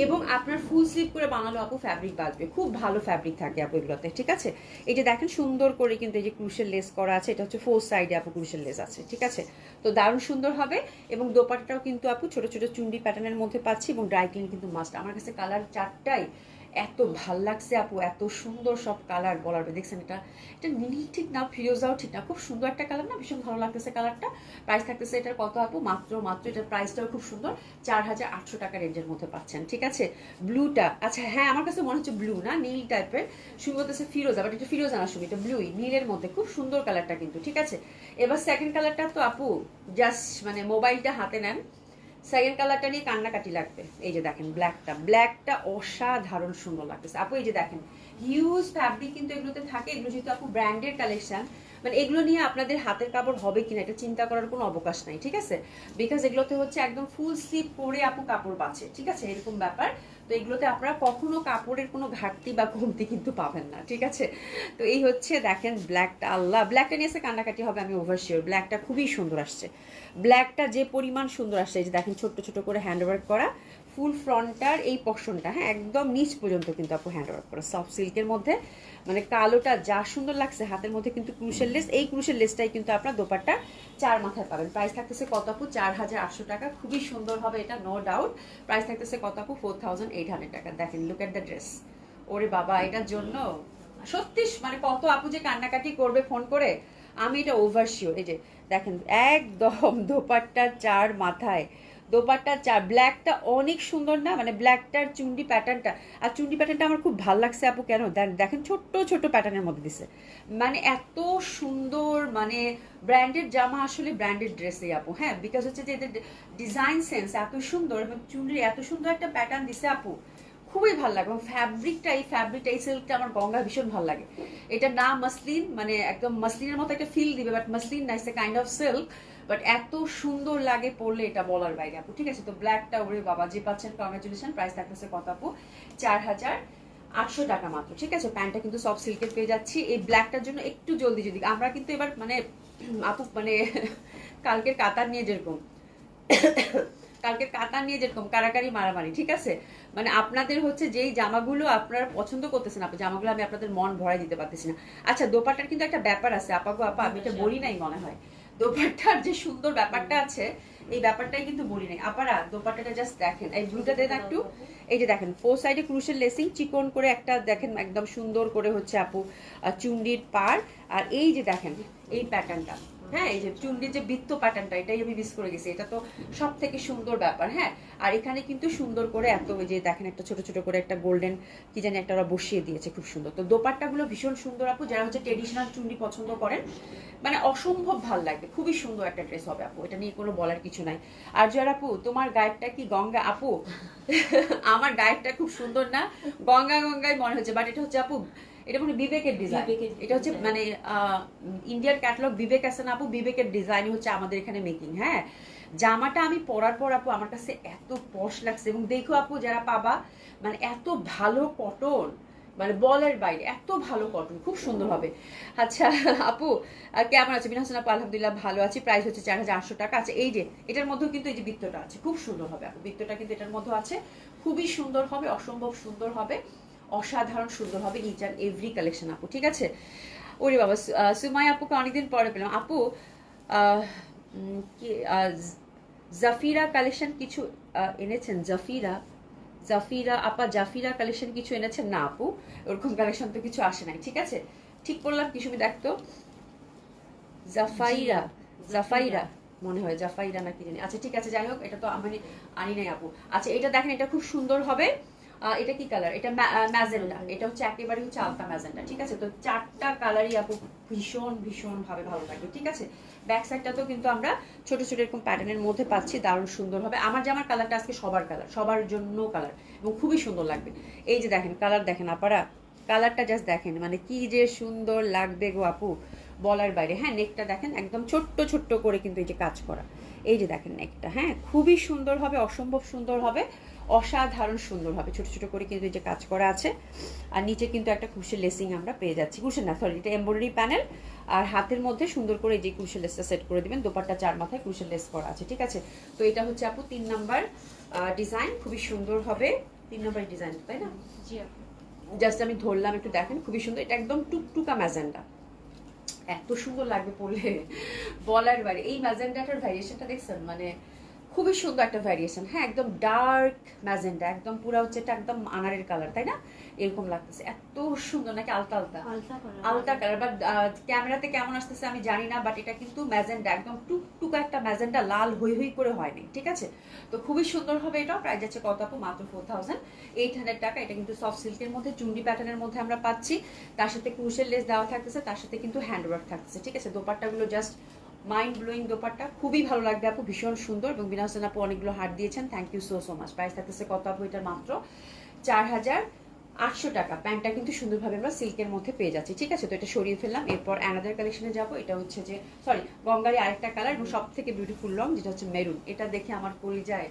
Speaker 1: এবং আপনার ফুল স্লিভ করে বানালো আপু ফ্যাব্রিক বাঁচবে, খুব ভালো ফ্যাব্রিক থাকে আপু এগুলোতে। ঠিক আছে, এটা দেখেন সুন্দর করে কিন্তু এই যে ক্রুশের লেস করা আছে, এটা হচ্ছে ফোর সাইডে আপু ক্রুশের লেস আছে। ঠিক আছে, তো দারুণ সুন্দর হবে এবং দোপাট্টাটাও কিন্তু আপু ছোট ছোট চুন্ডি প্যাটার্নের মধ্যে পাচ্ছি এবং ড্রাই ক্লিন কিন্তু মাস্ট। আমার কাছে কালার 4টাই এত ভাল লাগছে আপু, এত সুন্দর সব কালার বলার বাইরে। দেখছেন এটা, এটা নীল ঠিক না, ফিরোজাও ঠিক না, খুব সুন্দর একটা কালার না, ভীষণ ভালো লাগতেছে কালারটা। প্রাইস থাকতেছে এটার কত আপু? মাত্র এটার প্রাইসটাও খুব সুন্দর, 4800 টাকা রেঞ্জের মধ্যে পাচ্ছেন। ঠিক আছে, ব্লুটা, আচ্ছা হ্যাঁ আমার কাছে মনে হচ্ছে ব্লু না, নীল টাইপের। শুরু করতেছে ফিরোজা, বাট এটা ফিরোজা না, শুধু এটা ব্লুই, নীলের মধ্যে খুব সুন্দর কালারটা কিন্তু। ঠিক আছে, এবার সেকেন্ড কালারটা তো আপু জাস্ট মানে মোবাইলটা হাতে নেন, সেকেন্ড কালারটা নিয়ে কান্নাকাটি লাগবে। এই যে দেখেন ব্ল্যাকটা অসাধারণ সুন্দর লাগতেছে আপু। এই যে দেখেন হিউজ ফ্যাব্রিক কিন্তু এগুলোতে থাকে, এগুলো যেহেতু আপু ব্র্যান্ডের কালেকশন, মানে এগুলো নিয়ে আপনাদের হাতের কাপড় হবে কিনা এটা চিন্তা করার কোনো অবকাশ নাই। ঠিক আছে, বিকজ এগুলোতে হচ্ছে একদম ফুল স্লিভ পরে আপু কাপড় পাচ্ছে। ঠিক আছে, এরকম ব্যাপার। তো এগুলোতে আপনারা কখনো কাপড়ের কোনো ঘাটতি বা কমতি কিন্তু পাবেন না। ঠিক আছে, তো এই হচ্ছে দেখেন ব্ল্যাকটা, আল্লাহ ব্ল্যাকটা নিয়ে এসে কান্নাকাটি হবে আমি ওভার শিওর। ব্ল্যাকটা খুবই সুন্দর আসছে, ব্ল্যাকটা যে পরিমাণ সুন্দর আসছে। এই যে দেখেন ছোট্ট ছোট করে হ্যান্ডওয়ার্ক করা, ফুল ফ্রন্টটার এই পশনটা, হ্যাঁ একদম নিচ পর্যন্ত কিন্তু আপু হ্যান্ডওয়ার্ক করা সফট সিল্কের মধ্যে। মানে কালোটা যা সুন্দর লাগছে, হাতের মধ্যে কিন্তু ক্রুশের লেস, এই ক্রুশের লেসটাই কিন্তু আপনার দোপাট্টা 4 মাথায় পাবেন। প্রাইস থাকতেছে কত আপু? 4800 টাকা। খুবই সুন্দর হবে এটা, নো ডাউট। প্রাইস থাকতেছে কত আপু? 4800 টাকা। দেখেন লুক এট দ্য ড্রেস, ওরে বাবা এটার জন্য সত্যি মানে কত আপু যে কান্নাকাটি করবে ফোন করে, আমি এটা ওভার শিওর। এই যে দেখেন একদম দোপাট্টা 4 মাথায়, দোপাট্টা 4, ব্ল্যাকটা অনেক সুন্দর না, মানে ব্ল্যাকটার চুন্ডি প্যাটার্নটা, আর চুন্ডি প্যাটার্নটা আমার খুব ভালো লাগছে আপু। কেন দেখেন ছোট্ট ছোট্ট প্যাটার্নের মধ্যে দিছে, মানে এত সুন্দর, মানে ব্র্যান্ডেড জামা আসলে ব্র্যান্ডেড ড্রেসই আপু। হ্যাঁ, বিকজ হচ্ছে যে এদের ডিজাইন সেন্স এত সুন্দর এবং চুন্ডির এত সুন্দর একটা প্যাটার্ন দিছে আপু, খুবই ভালো লাগে। এবং ফ্যাব্রিকটা এই সিল্কটা আমার গঙ্গা ভীষণ ভালো লাগে। এটা না মাসলিন, মানে একদম মাসলিনের মতো একটা ফিল দিবে, বাট মাসলিন না, it's a kind of silk, but এত সুন্দর লাগে পরলে এটা বলার বাইরে আপু। ঠিক আছে, তো ব্ল্যাকটা ওরে বাবা যে পাচ্ছেন কংগ্রাচুলেশন। প্রাইস থাকতেছে কত আপু? 4800 টাকা মাত্র। ঠিক আছে, প্যান্টটা কিন্তু সব সিল্কের পেয়ে যাচ্ছি। এই ব্ল্যাকটার জন্য একটু জলদি যদি আমরা কিন্তু এবার মানে আপু মানে কালকের কাতার নিয়ে যেরকম কারাকারি মারামারি। ঠিক আছে, মানে আপনাদের হচ্ছে যেই জামাগুলো আপনারা পছন্দ করতেছেন আপু, জামাগুলো আমি আপনাদের মন ভরাই দিতে পারতেছি না। আচ্ছা দোপাট্টার কিন্তু একটা ব্যাপার আছে আপাগো আপা, আমি এটা বলি নাই মনে হয়, দোপাট্টার যে সুন্দর ব্যাপারটা আছে এই ব্যাপারটাই কিন্তু বলি নাই আপারা। দোপাট্টাটা জাস্ট দেখেন, এই ব্লুটা দেন একটু। এই যে দেখেন ফোর সাইডে ক্রুশের লেসিং, চিকন করে একটা দেখেন একদম সুন্দর করে হচ্ছে আপু চুন্ডির পার। আর এই যে দেখেন এই প্যাটার্নটা, হ্যাঁ এই যে চুন্ডির যে বৃত্ত প্যাটার্নটা, এটাই আমি মিস করে গেছি, এটা তো সব থেকে সুন্দর ব্যাপার। হ্যাঁ, আর এখানে কিন্তু সুন্দর করে এত ওই যে দেখেন একটা ছোট ছোট করে একটা গোল্ডেন কি জানি একটা ওরা বসিয়ে দিয়েছে, খুব সুন্দর। তো দোপাট্টাগুলো ভীষণ সুন্দর আপু, যারা হচ্ছে ট্রেডিশনাল চুন্ডি পছন্দ করেন, মানে অসম্ভব ভাল লাগবে, খুবই সুন্দর একটা ড্রেস হবে আপু, এটা নিয়ে কোনো বলার কিছু নাই। আর যার আপু তোমার গায়েরটা কি গঙ্গা আপু? আমার গায়েরটা খুব সুন্দর না, গঙ্গা গঙ্গাই মনে হচ্ছে, বাট এটা হচ্ছে আপু, এটা মানে বিবেকের ডিজাইন, এটা হচ্ছে মানে ইন্ডিয়ার ক্যাটালগ বিবেক আছে না আপু, বিবেকের ডিজাইন হচ্ছে আমাদের এখানে মেকিং। হ্যাঁ, জামাটা আমি পরার পর আপু আমার কাছে এত পশ লাগছে, এবং দেখো আপু যারা পাবা, মানে এত ভালো কটন, মানে বলের বাইরে এত ভালো কটন, খুব সুন্দর হবে। আচ্ছা আপু কেমন আছে? বিনা হোসেন আপু আলহামদুলিল্লাহ ভালো আছি। প্রাইস হচ্ছে 4800 টাকা। আচ্ছা এই যে এটার মধ্যেও কিন্তু এই যে বৃত্তটা আছে, খুব সুন্দর হবে আপু, বৃত্তটা কিন্তু এটার মধ্যে আছে, খুবই সুন্দর হবে, অসম্ভব সুন্দর হবে, অসাধারণ সুন্দর হবে ইচ অ্যান্ড এভরি কালেকশন আপু। ঠিক আছে, ওরে বাবা সুমাই আপুকে অনেকদিন পরে পেলাম আপু। জাফিরা কালেকশন কিছু এনেছেন? জাফিরা আপা জাফিরা কালেকশন কিছু এনেছেন? না আপু, ওরকম কালেকশন তো কিছু আসে নাই। ঠিক আছে, ঠিক করলাম কি তুমি দেখতো, জাফাইরা মনে হয়, জাফাইরা না কি জানি। আচ্ছা ঠিক আছে, যাই হোক, এটা তো আমি আনি নাই আপু। আচ্ছা এটা দেখেন, এটা খুব সুন্দর হবে। এটা কি কালার? এটা ম্যাজেন্ডা, এটা হচ্ছে একেবারে হচ্ছে আলতা ম্যাজেন্ডা। ঠিক আছে, তো 4টা কালারই আপু ভীষণ ভীষণ ভাবে ভালো লাগবে। ঠিক আছে, ব্যাক সাইডটাতেও কিন্তু আমরা ছোট ছোট এরকম প্যাটার্নের মধ্যে পাচ্ছি, দারুণ সুন্দর হবে। আমার জামার কালারটা আজকে সবার কালার, সবার জন্য কালার, এবং খুবই সুন্দর লাগবে। এই যে দেখেন কালার দেখেন আপারা, কালারটা জাস্ট দেখেন, মানে কি যে সুন্দর লাগবে গো আপু, বলার বাইরে। হ্যাঁ, নেকটা দেখেন একদম ছোট্ট ছোট্ট করে কিন্তু এই যে কাজ করা, এই যে দেখেন নেকটা, হ্যাঁ খুবই সুন্দর হবে, অসম্ভব সুন্দর হবে, অসাধারণ সুন্দর হবে, ছোট ছোট করে কিন্তু এই যে কাজ করা আছে। আর নিচে কিন্তু একটা কুশের লেসিং আমরা পেয়ে যাচ্ছি, কুশের না সরি, এটা এমব্রয়ডারি প্যানেল, আর হাতের মধ্যে সুন্দর করে এই যে কুশের লেসটা সেট করে দিবেন। দোপাট্টা 4 মাথায় কুশের লেস করা আছে। ঠিক আছে, তো এটা হচ্ছে আপু 3 নাম্বার ডিজাইন, খুবই সুন্দর হবে 3 নাম্বার ডিজাইন, তাই না? জি আপু, জাস্ট আমি ধরলাম একটু দেখেন, খুবই সুন্দর, এটা একদম টুকটুকা ম্যাজেন্ডা, এত সুন্দর লাগবে পরলে বলার বাইরে। এই ম্যাজেন্ডাটার ভ্যারিয়েশনটা দেখছেন, মানে খুবই সুন্দর একটা ভ্যারিয়েশন, হ্যাঁ একদম ডার্ক ম্যাজেন্ডা, একদম পুরো হচ্ছে এটা একদম আনারের কালার, তাই না? এরকম লাগতেছে, এত সুন্দর, নাকি আলতা আলতা আলতা কালার, বাট ক্যামেরাতে কেমন আসতেছে আমি জানি না, বাট এটা কিন্তু ম্যাজেন্ডা, একদম টুকটুকা একটা ম্যাজেন্ডা, লাল হই হই করে হয়নি, ঠিক আছে? তো খুবই সুন্দর হবে এটা। প্রাইস যাচ্ছে কত আপু? মাত্র 4800 টাকা। এটা কিন্তু সফট সিল্কের মধ্যে চুন্ডি প্যাটার্নের মধ্যে আমরা পাচ্ছি, তার সাথে ক্রুশের লেস দেওয়া থাকতেছে, তার সাথে কিন্তু হ্যান্ডওয়ার্ক থাকতেছে, ঠিক আছে? দোপাট্টাগুলো জাস্ট মাইন্ড ব্লোয়িং দোপাট্টা, খুবই ভালো লাগবে আপু, ভীষণ সুন্দর। এবং বিনা হোসেন আপু অনেকগুলো হার্ট দিয়েছেন, thank you so so much. Price থাকতেছে কত আপু? এটা মাত্র 4800 টাকা। প্যান্টটা কিন্তু সুন্দরভাবে আমরা সিল্কের মধ্যে পেয়ে যাচ্ছি, ঠিক আছে? তো এটা সরিয়ে ফেললাম। এরপর অ্যানাদার কালেকশনে যাবো। এটা হচ্ছে যে সরি গঙ্গারি আরেকটা কালার, এবং সব থেকে বিউটিফুল রং যেটা হচ্ছে মেরুন। এটা দেখে আমার কলিজায়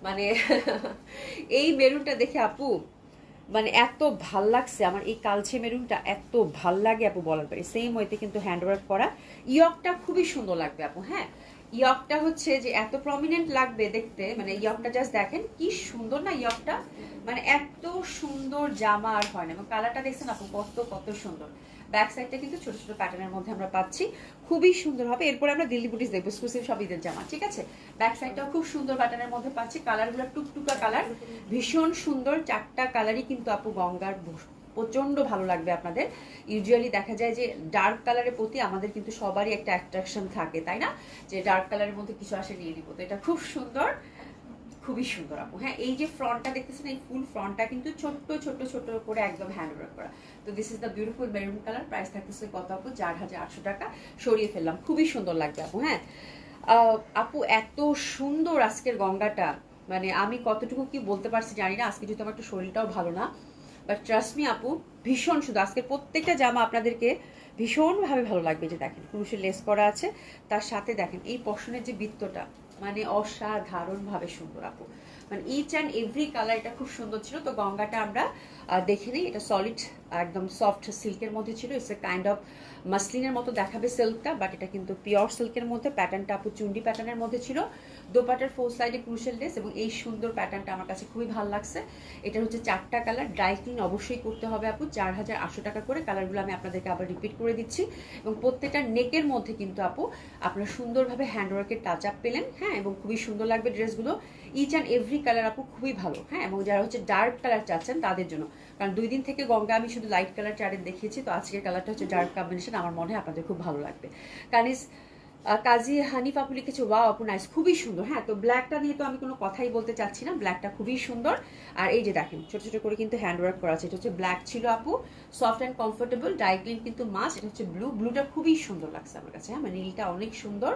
Speaker 1: মানে এই মেরুনটা দেখে আপু মানে এত ভাল লাগছে আমার, এই কালচে মেরুনটা এত ভাল লাগে আপু বলার পারি। সেম ওয়েতে কিন্তু হ্যান্ডওয়ার্ক করা, ইয়কটা খুবই সুন্দর লাগবে আপু। হ্যাঁ, ইয়কটা হচ্ছে যে এত প্রমিনেন্ট লাগবে দেখতে, মানে ইয়কটা জাস্ট দেখেন কি সুন্দর না ইয়কটা, মানে এত সুন্দর জামা আর হয় না। এবং কালারটা দেখছেন আপু কত কত সুন্দর। ব্যাক সাইডটা কিন্তু ছোট ছোট প্যাটার্নের মধ্যে আমরা পাচ্ছি, খুবই সুন্দর হবে। এরপরে আমরা দিল্লি বুটিস দেখবো, এক্সক্লুসিভ সব ঈদের জামা, ঠিক আছে? ব্যাক সাইডটাও খুব সুন্দর প্যাটার্নের মধ্যে পাচ্ছি, কালারগুলো টুকটুকা কালার, ভীষণ সুন্দর। চারটা কালারই কিন্তু আপু গঙ্গার প্রচন্ড ভালো লাগবে আপনাদের। ইউজুয়ালি দেখা যায় যে ডার্ক কালারের প্রতি আমাদের কিন্তু সবারই একটা অ্যাট্রাকশন থাকে, তাই না? যে ডার্ক কালারের মধ্যে কিছু আসে নিয়ে নিবো। তো এটা খুব সুন্দর, খুবই সুন্দর আপু। হ্যাঁ, এই যে ফ্রন্টটা দেখতেছেন, এই ফুল ফ্রন্টটা কিন্তু ছোট্ট ছোট্ট ছোট করে একদম হ্যান্ডওয়ার্ক করা। তো this is the beautiful maroon colour. Price থাকতেছে কত আপু? 4800 টাকা। সরিয়ে ফেললাম, খুবই সুন্দর লাগবে আপু। হ্যাঁ আপু, এত সুন্দর আজকের গঙ্গাটা, মানে আমি কতটুকু কি বলতে পারছি জানি না। আজকে যেহেতু আমার একটু শরীরটাও ভালো না, বাট ট্রাস্ট মি আপু, ভীষণ সুন্দর। আজকের প্রত্যেকটা জামা আপনাদেরকে ভীষণভাবে ভালো লাগবে। যে দেখেন ক্রুশে লেস করা আছে, তার সাথে দেখেন এই পশনের যে বৃত্তটা, মানে অসাধারণভাবে সুন্দর আপু। মানে ইচ অ্যান্ড এভরি কালার এটা খুব সুন্দর ছিল। তো গঙ্গাটা আমরা দেখে নিই। এটা সলিড একদম সফট সিল্কের মধ্যে ছিল, ইটস এ কাইন্ড অফ মাসলিনের মতো দেখাবে সিল্কটা, বাট এটা কিন্তু পিওর সিল্কের মধ্যে। প্যাটার্নটা আপু চুন্ডি প্যাটার্নের মধ্যে ছিল, দোপাটার ফোর সাইডে ক্রুশেল লেস, এবং এই সুন্দর প্যাটার্নটা আমার কাছে খুবই ভালো লাগছে। এটা হচ্ছে চারটা কালার, ড্রাই ক্লিন অবশ্যই করতে হবে আপু। 4800 টাকা করে। কালারগুলো আমি আপনাদেরকে আবার রিপিট করে দিচ্ছি। এবং প্রত্যেকটা নেকের মধ্যে কিন্তু আপু আপনারা সুন্দরভাবে হ্যান্ডওয়ার্কের টাচ আপ পেলেন। হ্যাঁ, এবং খুবই সুন্দর লাগবে ড্রেসগুলো। ইচ অ্যান্ড এভরি কালার আপু খুবই ভালো। হ্যাঁ, এবং যারা হচ্ছে ডার্ক কালার চাচ্ছেন তাদের জন্য, কারণ 2 দিন থেকে গঙ্গা আমি শুধু লাইট কালার চারের দেখিয়েছি, তো আজকের কালারটা হচ্ছে ডার্ক কম্বিনেশন। আমার মনে হয় আপনাদের খুব ভালো লাগবে। কানিজ কাজী হানিফ আপু লিখেছে ওয়াও আপু নাইস, খুবই সুন্দর। হ্যাঁ, তো ব্ল্যাকটা নিয়ে তো আমি কোনো কথাই বলতে চাচ্ছি না, ব্ল্যাকটা খুবই সুন্দর। আর এই যে দেখেন ছোট ছোট করে কিন্তু হ্যান্ডওয়ার্ক করা আছে। এটা হচ্ছে ব্ল্যাক ছিল আপু, soft and comfortable, dry clean কিন্তু মাস্ট। এটা হচ্ছে ব্লু, ব্লুটা খুবই সুন্দর লাগছে আমার কাছে। হ্যাঁ, মানে নীলটা অনেক সুন্দর।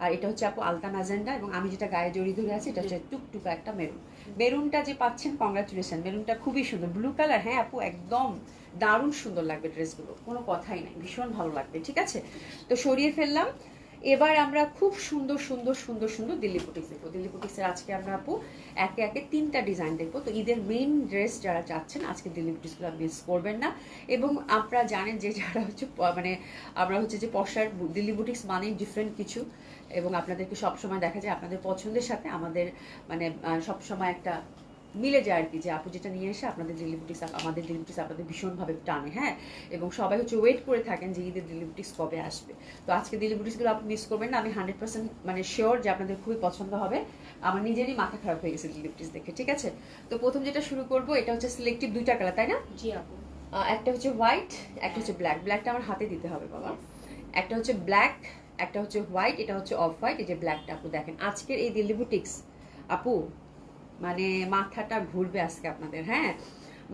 Speaker 1: আর এটা হচ্ছে আপু আলতা ম্যাজেন্ডা, এবং আমি যেটা গায়ে জড়িয়ে ধরে আছে এটা হচ্ছে টুকটুকা একটা মেরুন। মেরুনটা যে পাচ্ছেন কংগ্রাচুলেশন, মেরুনটা খুবই সুন্দর। ব্লু কালার, হ্যাঁ আপু একদম দারুণ সুন্দর লাগবে ড্রেসগুলো, কোনো কথাই নাই, ভীষণ ভালো লাগবে, ঠিক আছে? তো সরিয়ে ফেললাম। এবার আমরা খুব সুন্দর সুন্দর সুন্দর সুন্দর দিল্লি বুটিক্স দেখবো। দিল্লি বুটিক্সের আজকে আমরা আপু একে একে 3টা ডিজাইন দেখবো। তো ঈদের মেইন ড্রেস যারা চাচ্ছেন আজকে দিল্লি বুটিক্সগুলো মিস করবেন না। এবং আপনারা জানেন যে যারা হচ্ছে মানে আমরা হচ্ছে যে পশার দিল্লি বুটিক্স মানেই ডিফারেন্ট কিছু, এবং আপনাদেরকে সবসময় দেখা যায় আপনাদের পছন্দের সাথে আমাদের মানে সবসময় একটা মিলে যায় আর কি, যে আপু যেটা নিয়ে এসে আপনাদের দিল্লি বুটিক্স, আমাদের দিল্লি বুটিক্স আপনাদের ভীষণভাবে টানে। হ্যাঁ, এবং সবাই হচ্ছে ওয়েট করে থাকেন যে ঈদের দিল্লি বুটিক্স কবে আসবে। তো আজকে দিল্লি বুটিক্সগুলো আপনি মিস করবেন না, আমি 100% মানে শিওর যে আপনাদের খুবই পছন্দ হবে। আমার নিজেরই মাথা খারাপ হয়ে গেছে দিল্লি বুটিক্স দেখে, ঠিক আছে? তো প্রথম যেটা শুরু করবো, এটা হচ্ছে সিলেক্টিভ 2টা কালার, তাই না?
Speaker 2: জি আপু।
Speaker 1: একটা হচ্ছে হোয়াইট, একটা হচ্ছে ব্ল্যাক। ব্ল্যাকটা আমার হাতে দিতে হবে বাবা। একটা হচ্ছে ব্ল্যাক, একটা হচ্ছে হোয়াইট, এটা হচ্ছে অফ হোয়াইট। এই যে ব্ল্যাকটা আপু দেখেন আজকের এই দিল্লি বুটিক্স আপু, মানে মাথাটা ঘুরবে আজকে আপনাদের। হ্যাঁ,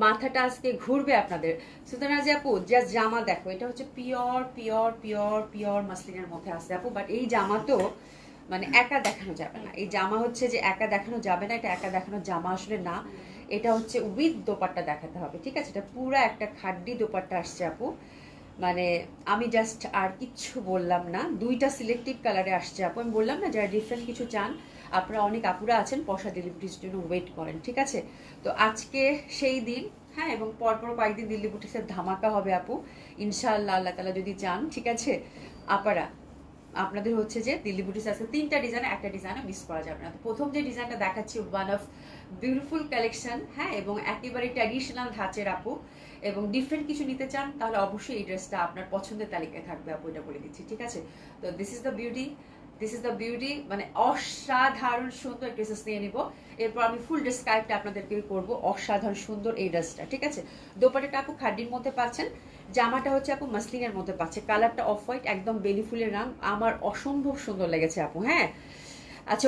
Speaker 1: মাথাটা আজকে ঘুরবে আপনাদের। সুতরাং যে আপু জাস্ট জামা দেখো, এটা হচ্ছে পিওর পিওর পিওর পিওর মাসলিনের মধ্যে আছে আপু। বাট এই জামা তো মানে একা দেখানো যাবে না। এই জামা হচ্ছে যে একা দেখানো যাবে না, এটা একা দেখানো জামা আসলে না। এটা হচ্ছে উইথ দোপাট্টা দেখাতে হবে, ঠিক আছে? এটা পুরো একটা খাড্ডি দোপাট্টা আসছে আপু। মানে আমি জাস্ট আর কিচ্ছু বললাম না, 2টা সিলেক্টিভ কালারে আসছে আপু। আমি বললাম না যারা ডিফারেন্ট কিছু চান, আপনারা অনেক আপুরা আছেন পশা ডেলিভারির জন্য ওয়েট করেন, ঠিক আছে? তো আজকে সেই দিন। হ্যাঁ, এবং পরপর কয়েকদিন দিল্লি বুটিক্সের ধামাকা হবে আপু, ইনশাআল্লাহ, আল্লাহ তাআলা যদি চান, ঠিক আছে? আপারা আপনাদের হচ্ছে যে দিল্লি বুটিক্স আছে 3টা ডিজাইনে, একটা ডিজাইনে মিস করা যাবে না। তো প্রথম যে ডিজাইনটা দেখাচ্ছি ওয়ান অফ বিউটিফুল কালেকশন। হ্যাঁ, এবং একেবারে ট্র্যাডিশনাল ধাঁচের আপু, এবং ডিফারেন্ট কিছু নিতে চান তাহলে অবশ্যই এই ড্রেসটা আপনার পছন্দের তালিকায় থাকবে আপু, এটা বলে দিচ্ছি, ঠিক আছে? তো this is the beauty. This is the beauty, মানে অসাধারণ সুন্দর ড্রেসেস নিয়ে নিব। এরপর আমি ফুল ডেসক্রাইবটা আপনাদেরকে করবো। অসাধারণ সুন্দর এই ড্রেসটা, ঠিক আছে। দোপাট্টাটা আপু খাড্ডির মধ্যে পাচ্ছেন, জামাটা হচ্ছে আপু মাসলিনের মধ্যে পাচ্ছে, কালারটা অফ হোয়াইট, একদম বেলি ফুলের রং, আমার অসম্ভব সুন্দর লেগেছে আপু। হ্যাঁ, আচ্ছা,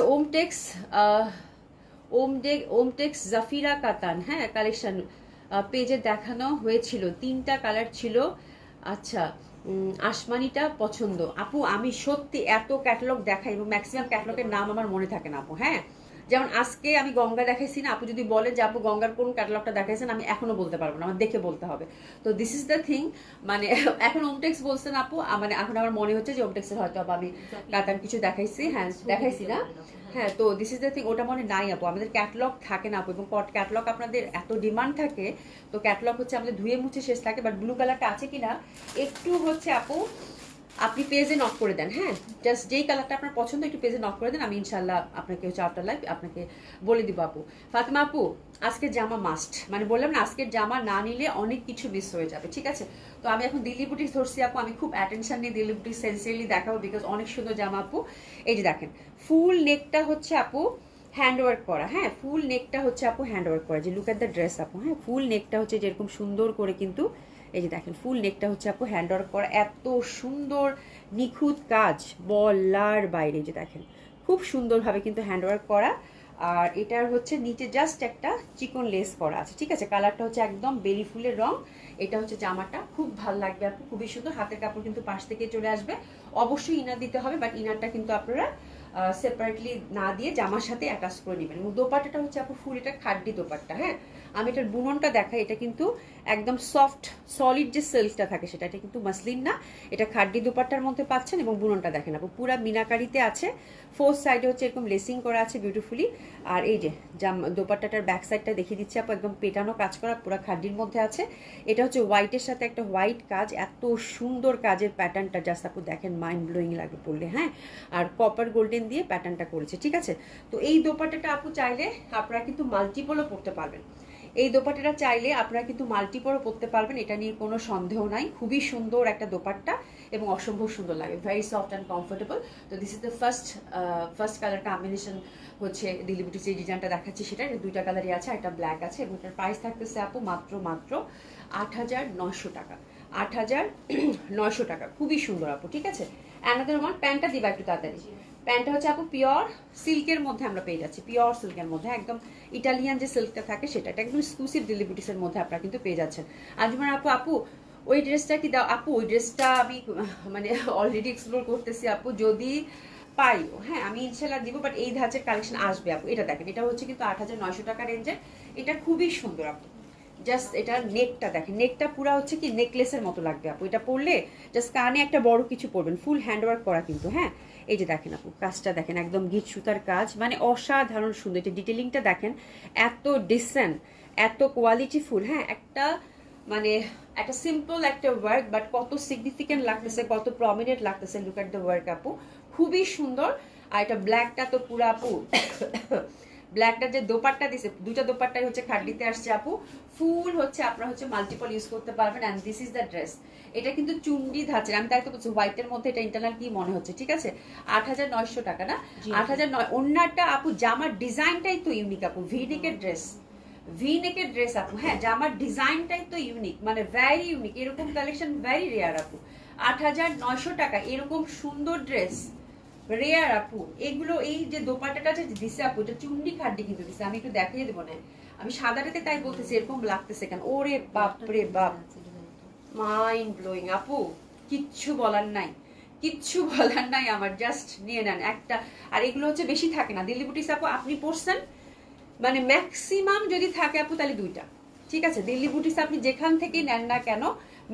Speaker 1: ওমটেক্স জাফিরা কাতান, হ্যাঁ কালেকশন পেজে দেখানো হয়েছিল, 3টা কালার ছিল। আচ্ছা, আসমানিটা পছন্দ আপু। আমি সত্যি এত ক্যাটালগ দেখাই এবং ম্যাক্সিমাম ক্যাটালগের নাম আমার মনে থাকে না আপু। হ্যাঁ, যেমন আজকে আমি গঙ্গা দেখাইছি না আপু, যদি বলেন যে আপু গঙ্গার কোন ক্যাটালগটা দেখাইছেন, আমি এখনো বলতে পারবো না, আমার দেখে বলতে হবে। তো দিস ইজ দ্য থিং, মানে এখন ওমটেক্স বলছেন আপু, মানে এখন আমার মনে হচ্ছে যে ওমটেক্সের হয়তো আমি কাতান কিছু দেখাইছি। হ্যাঁ দেখাইছি না, হ্যাঁ। তো দিস ইজ দ্য থিং, ওটা মনে নাই আপু, আমাদের ক্যাটালগ থাকে না আপু, এবং ক্যাটালগ আপনাদের এত ডিমান্ড থাকে, তো ক্যাটালগ হচ্ছে আমাদের ধুয়ে মুছে শেষ থাকে। বাট ব্লু কালারটা আছে কিনা একটু হচ্ছে আপু আপনি পেজে নক করে দেন। হ্যাঁ, জাস্ট যেই কালারটা আপনার পছন্দ একটু পেজে নক করে দেন, আমি ইনশাল্লাহ আপনাকে হচ্ছে আফটার লাইভ আপনাকে বলে দিব আপু। ফাতিমা আপু, আজকের জামা মাস্ট, মানে বললাম না আজকের জামা না নিলে অনেক কিছু মিস হয়ে যাবে, ঠিক আছে। তো আমি এখন দিল্লি বুটিক ধরছি আপু, আমি খুব অ্যাটেনশন নিয়ে দিল্লি বুটিক সেন্সিয়ারলি দেখাবো, বিকজ অনেক সুন্দর জামা আপু। এই যে দেখেন, ফুল নেকটা হচ্ছে আপু হ্যান্ডওয়ার্ক করা। হ্যাঁ, ফুল নেকটা হচ্ছে আপু হ্যান্ডওয়ার্ক করা, যে লুক এট দ্য ড্রেস আপু। হ্যাঁ, ফুল নেকটা হচ্ছে যেরকম সুন্দর করে, কিন্তু এই যে দেখেন ফুল নেকটা হচ্ছে আপু হ্যান্ডওয়ার্ক করা, এত সুন্দর নিখুঁত কাজ বলার বাইরে। যে দেখেন খুব সুন্দরভাবে কিন্তু হ্যান্ডওয়ার্ক করা, আর এটার হচ্ছে নিচে জাস্ট একটা চিকন লেস করা আছে, ঠিক আছে। কালারটা হচ্ছে একদম বেলি ফুলের রং। এটা হচ্ছে জামাটা, খুব ভালো লাগবে আপু, খুবই সুন্দর। হাতের কাপড় কিন্তু পাশ থেকে চলে আসবে, অবশ্যই ইনার দিতে হবে, বাট ইনারটা কিন্তু আপনারা সেপারেটলি না দিয়ে জামার সাথে অ্যাটাচ করে নেবেন। এবং দোপাট্টাটা হচ্ছে আপু ফুল, এটা খাড্ডি দোপাট্টা। হ্যাঁ, আমি এটার বুননটা দেখাই, এটা কিন্তু একদম সফট সলিড যে সিল্কটা থাকে সেটা, এটা কিন্তু মাসলিন না, এটা খাড্ডি দোপাট্টার মধ্যে পাচ্ছেন। এবং বুননটা দেখেন আপু পুরা মিনাকারিতে আছে, ফোর্থ সাইডে হচ্ছে এরকম লেসিং করা আছে বিউটিফুলি। আর এই যে দোপাট্টাটার ব্যাক সাইডটা দেখিয়ে দিচ্ছি আপু, একদম পেটানো কাজ করা, পুরা খাড্ডির মধ্যে আছে। এটা হচ্ছে হোয়াইটের সাথে একটা হোয়াইট কাজ, এত সুন্দর কাজের প্যাটার্নটা জাস্ট আপু দেখেন, মাইন্ড ব্লোয়িং লাগে পড়লে। হ্যাঁ, আর কপার গোল্ডেন দিয়ে প্যাটার্নটা করেছে, ঠিক আছে। তো এই দোপাট্টাটা আপু চাইলে আপনারা কিন্তু মাল্টিপলও পড়তে পারবেন, এই দোপাট্টাটা চাইলে আপনারা কিন্তু মাল্টিপলও পরতে পারবেন, এটা নিয়ে কোনো সন্দেহ নাই। খুবই সুন্দর একটা দোপাট্টা এবং অসম্ভব সুন্দর লাগে, ভেরি সফট অ্যান্ড কমফোর্টেবল। তো this is the first colour combination হচ্ছে দিল্লি বুটিক যে ডিজাইনটা দেখাচ্ছি সেটা, 2টা কালারই আছে, একটা ব্ল্যাক আছে। এবং এটার প্রাইস থাকতেছে আপু মাত্র 8,900 টাকা, 8,900 টাকা। খুবই সুন্দর আপু, ঠিক আছে। অ্যানাদার ওয়ান, প্যান্টটা দিবা একটু তাড়াতাড়ি। প্যান্টটা হচ্ছে আপু পিওর সিল্কের মধ্যে আমরা পেয়ে যাচ্ছি, পিওর সিল্কের মধ্যে, একদম ইটালিয়ান যে সিল্কটা থাকে সেটা, এটা একদম এক্সক্লুসিভ দিল্লি বুটিক্সের মধ্যে আপনারা কিন্তু পেয়ে যাচ্ছেন। আজমান আপু ওই ড্রেসটা কি দাও আপু? ওই ড্রেসটা আমি মানে অলরেডি এক্সপ্লোর করতেছি আপু, যদি পাই হ্যাঁ আমি ইনশাল্লাহ দিব, বাট এই ধাঁচের কালেকশন আসবে আপু। এটা দেখেন, এটা হচ্ছে কিন্তু 8,900 টাকা রেঞ্জের, এটা খুবই সুন্দর আপু। জাস্ট এটা নেকটা দেখেন, নেকটা পুরা হচ্ছে কি নেকলেসের মতো লাগবে আপু, এটা পরলে জাস্ট কানে একটা বড় কিছু পরবেন, ফুল হ্যান্ডওয়ার্ক করা কিন্তু। হ্যাঁ, এই যে দেখেন আপু কাজটা দেখেন, একদম গিট সুতার কাজ, মানে অসাধারণ সুন্দর। এটা ডিটেলিংটা দেখেন, এত ডিসেন্ট, এত কোয়ালিটিফুল। হ্যাঁ, একটা মানে একটা সিম্পল একটা ওয়ার্ক, বাট কত সিগনিফিকেন্ট লাগতেছে, কত প্রমিনেন্ট লাগতেছে। লুক এট দ্য ওয়ার্ক আপু, খুবই সুন্দর। আর এটা ব্ল্যাকটা তো পুরো আপু ব্ল্যাকটা যে দোপাট্টা দিছে, 2টা দোপাট্টাই হচ্ছে খাড্ডিতে আসছে আপু, ফুল হচ্ছে আপনারা হচ্ছে মাল্টিপল ইউজ করতে পারবেন। And this is the dress, এটা কিন্তু চুন্ডি ধাঁচের, আমি তাই তো বলছি হোয়াইটের মধ্যে এটা ইন্টারনাল কি মনে হচ্ছে, ঠিক আছে। 8,900 টাকা না, 8,900। অন্যটা আপু জামার ডিজাইনটাই তো ইউনিক আপু, ভি নেকের ড্রেস, ভি নেকের ড্রেস আপু। হ্যাঁ, জামার ডিজাইনটাই তো ইউনিক, মানে ভ্যারি ইউনিক, এরকম কালেকশন ভ্যারি রেয়ার আপু। 8,900 টাকা এরকম সুন্দর ড্রেস রেয়ার আপু। এগুলো এই যে দোপাট্টাটা যে দিছে আপু, এটা চুন্ডি খাড্ডি কিন্তু দিছে, আমি একটু দেখিয়ে দেবো না, আমি সাদাটাতে তাই বলতেছি এরকম লাগতেছে কেন। ওরে বাপ রে বাপ, মাইন্ড ব্লোয়িং আপু, কিচ্ছু বলার নাই, কিচ্ছু বলার নাই আমার, জাস্ট নিয়ে নেন একটা। আর এগুলো হচ্ছে বেশি থাকে না দিল্লি বুটিক্স আপু, আপনি পড়ছেন মানে ম্যাক্সিমাম যদি থাকে আপু তাহলে 2টা, ঠিক আছে। দিল্লি বুটিক্স আপনি যেখান থেকেই নেন না কেন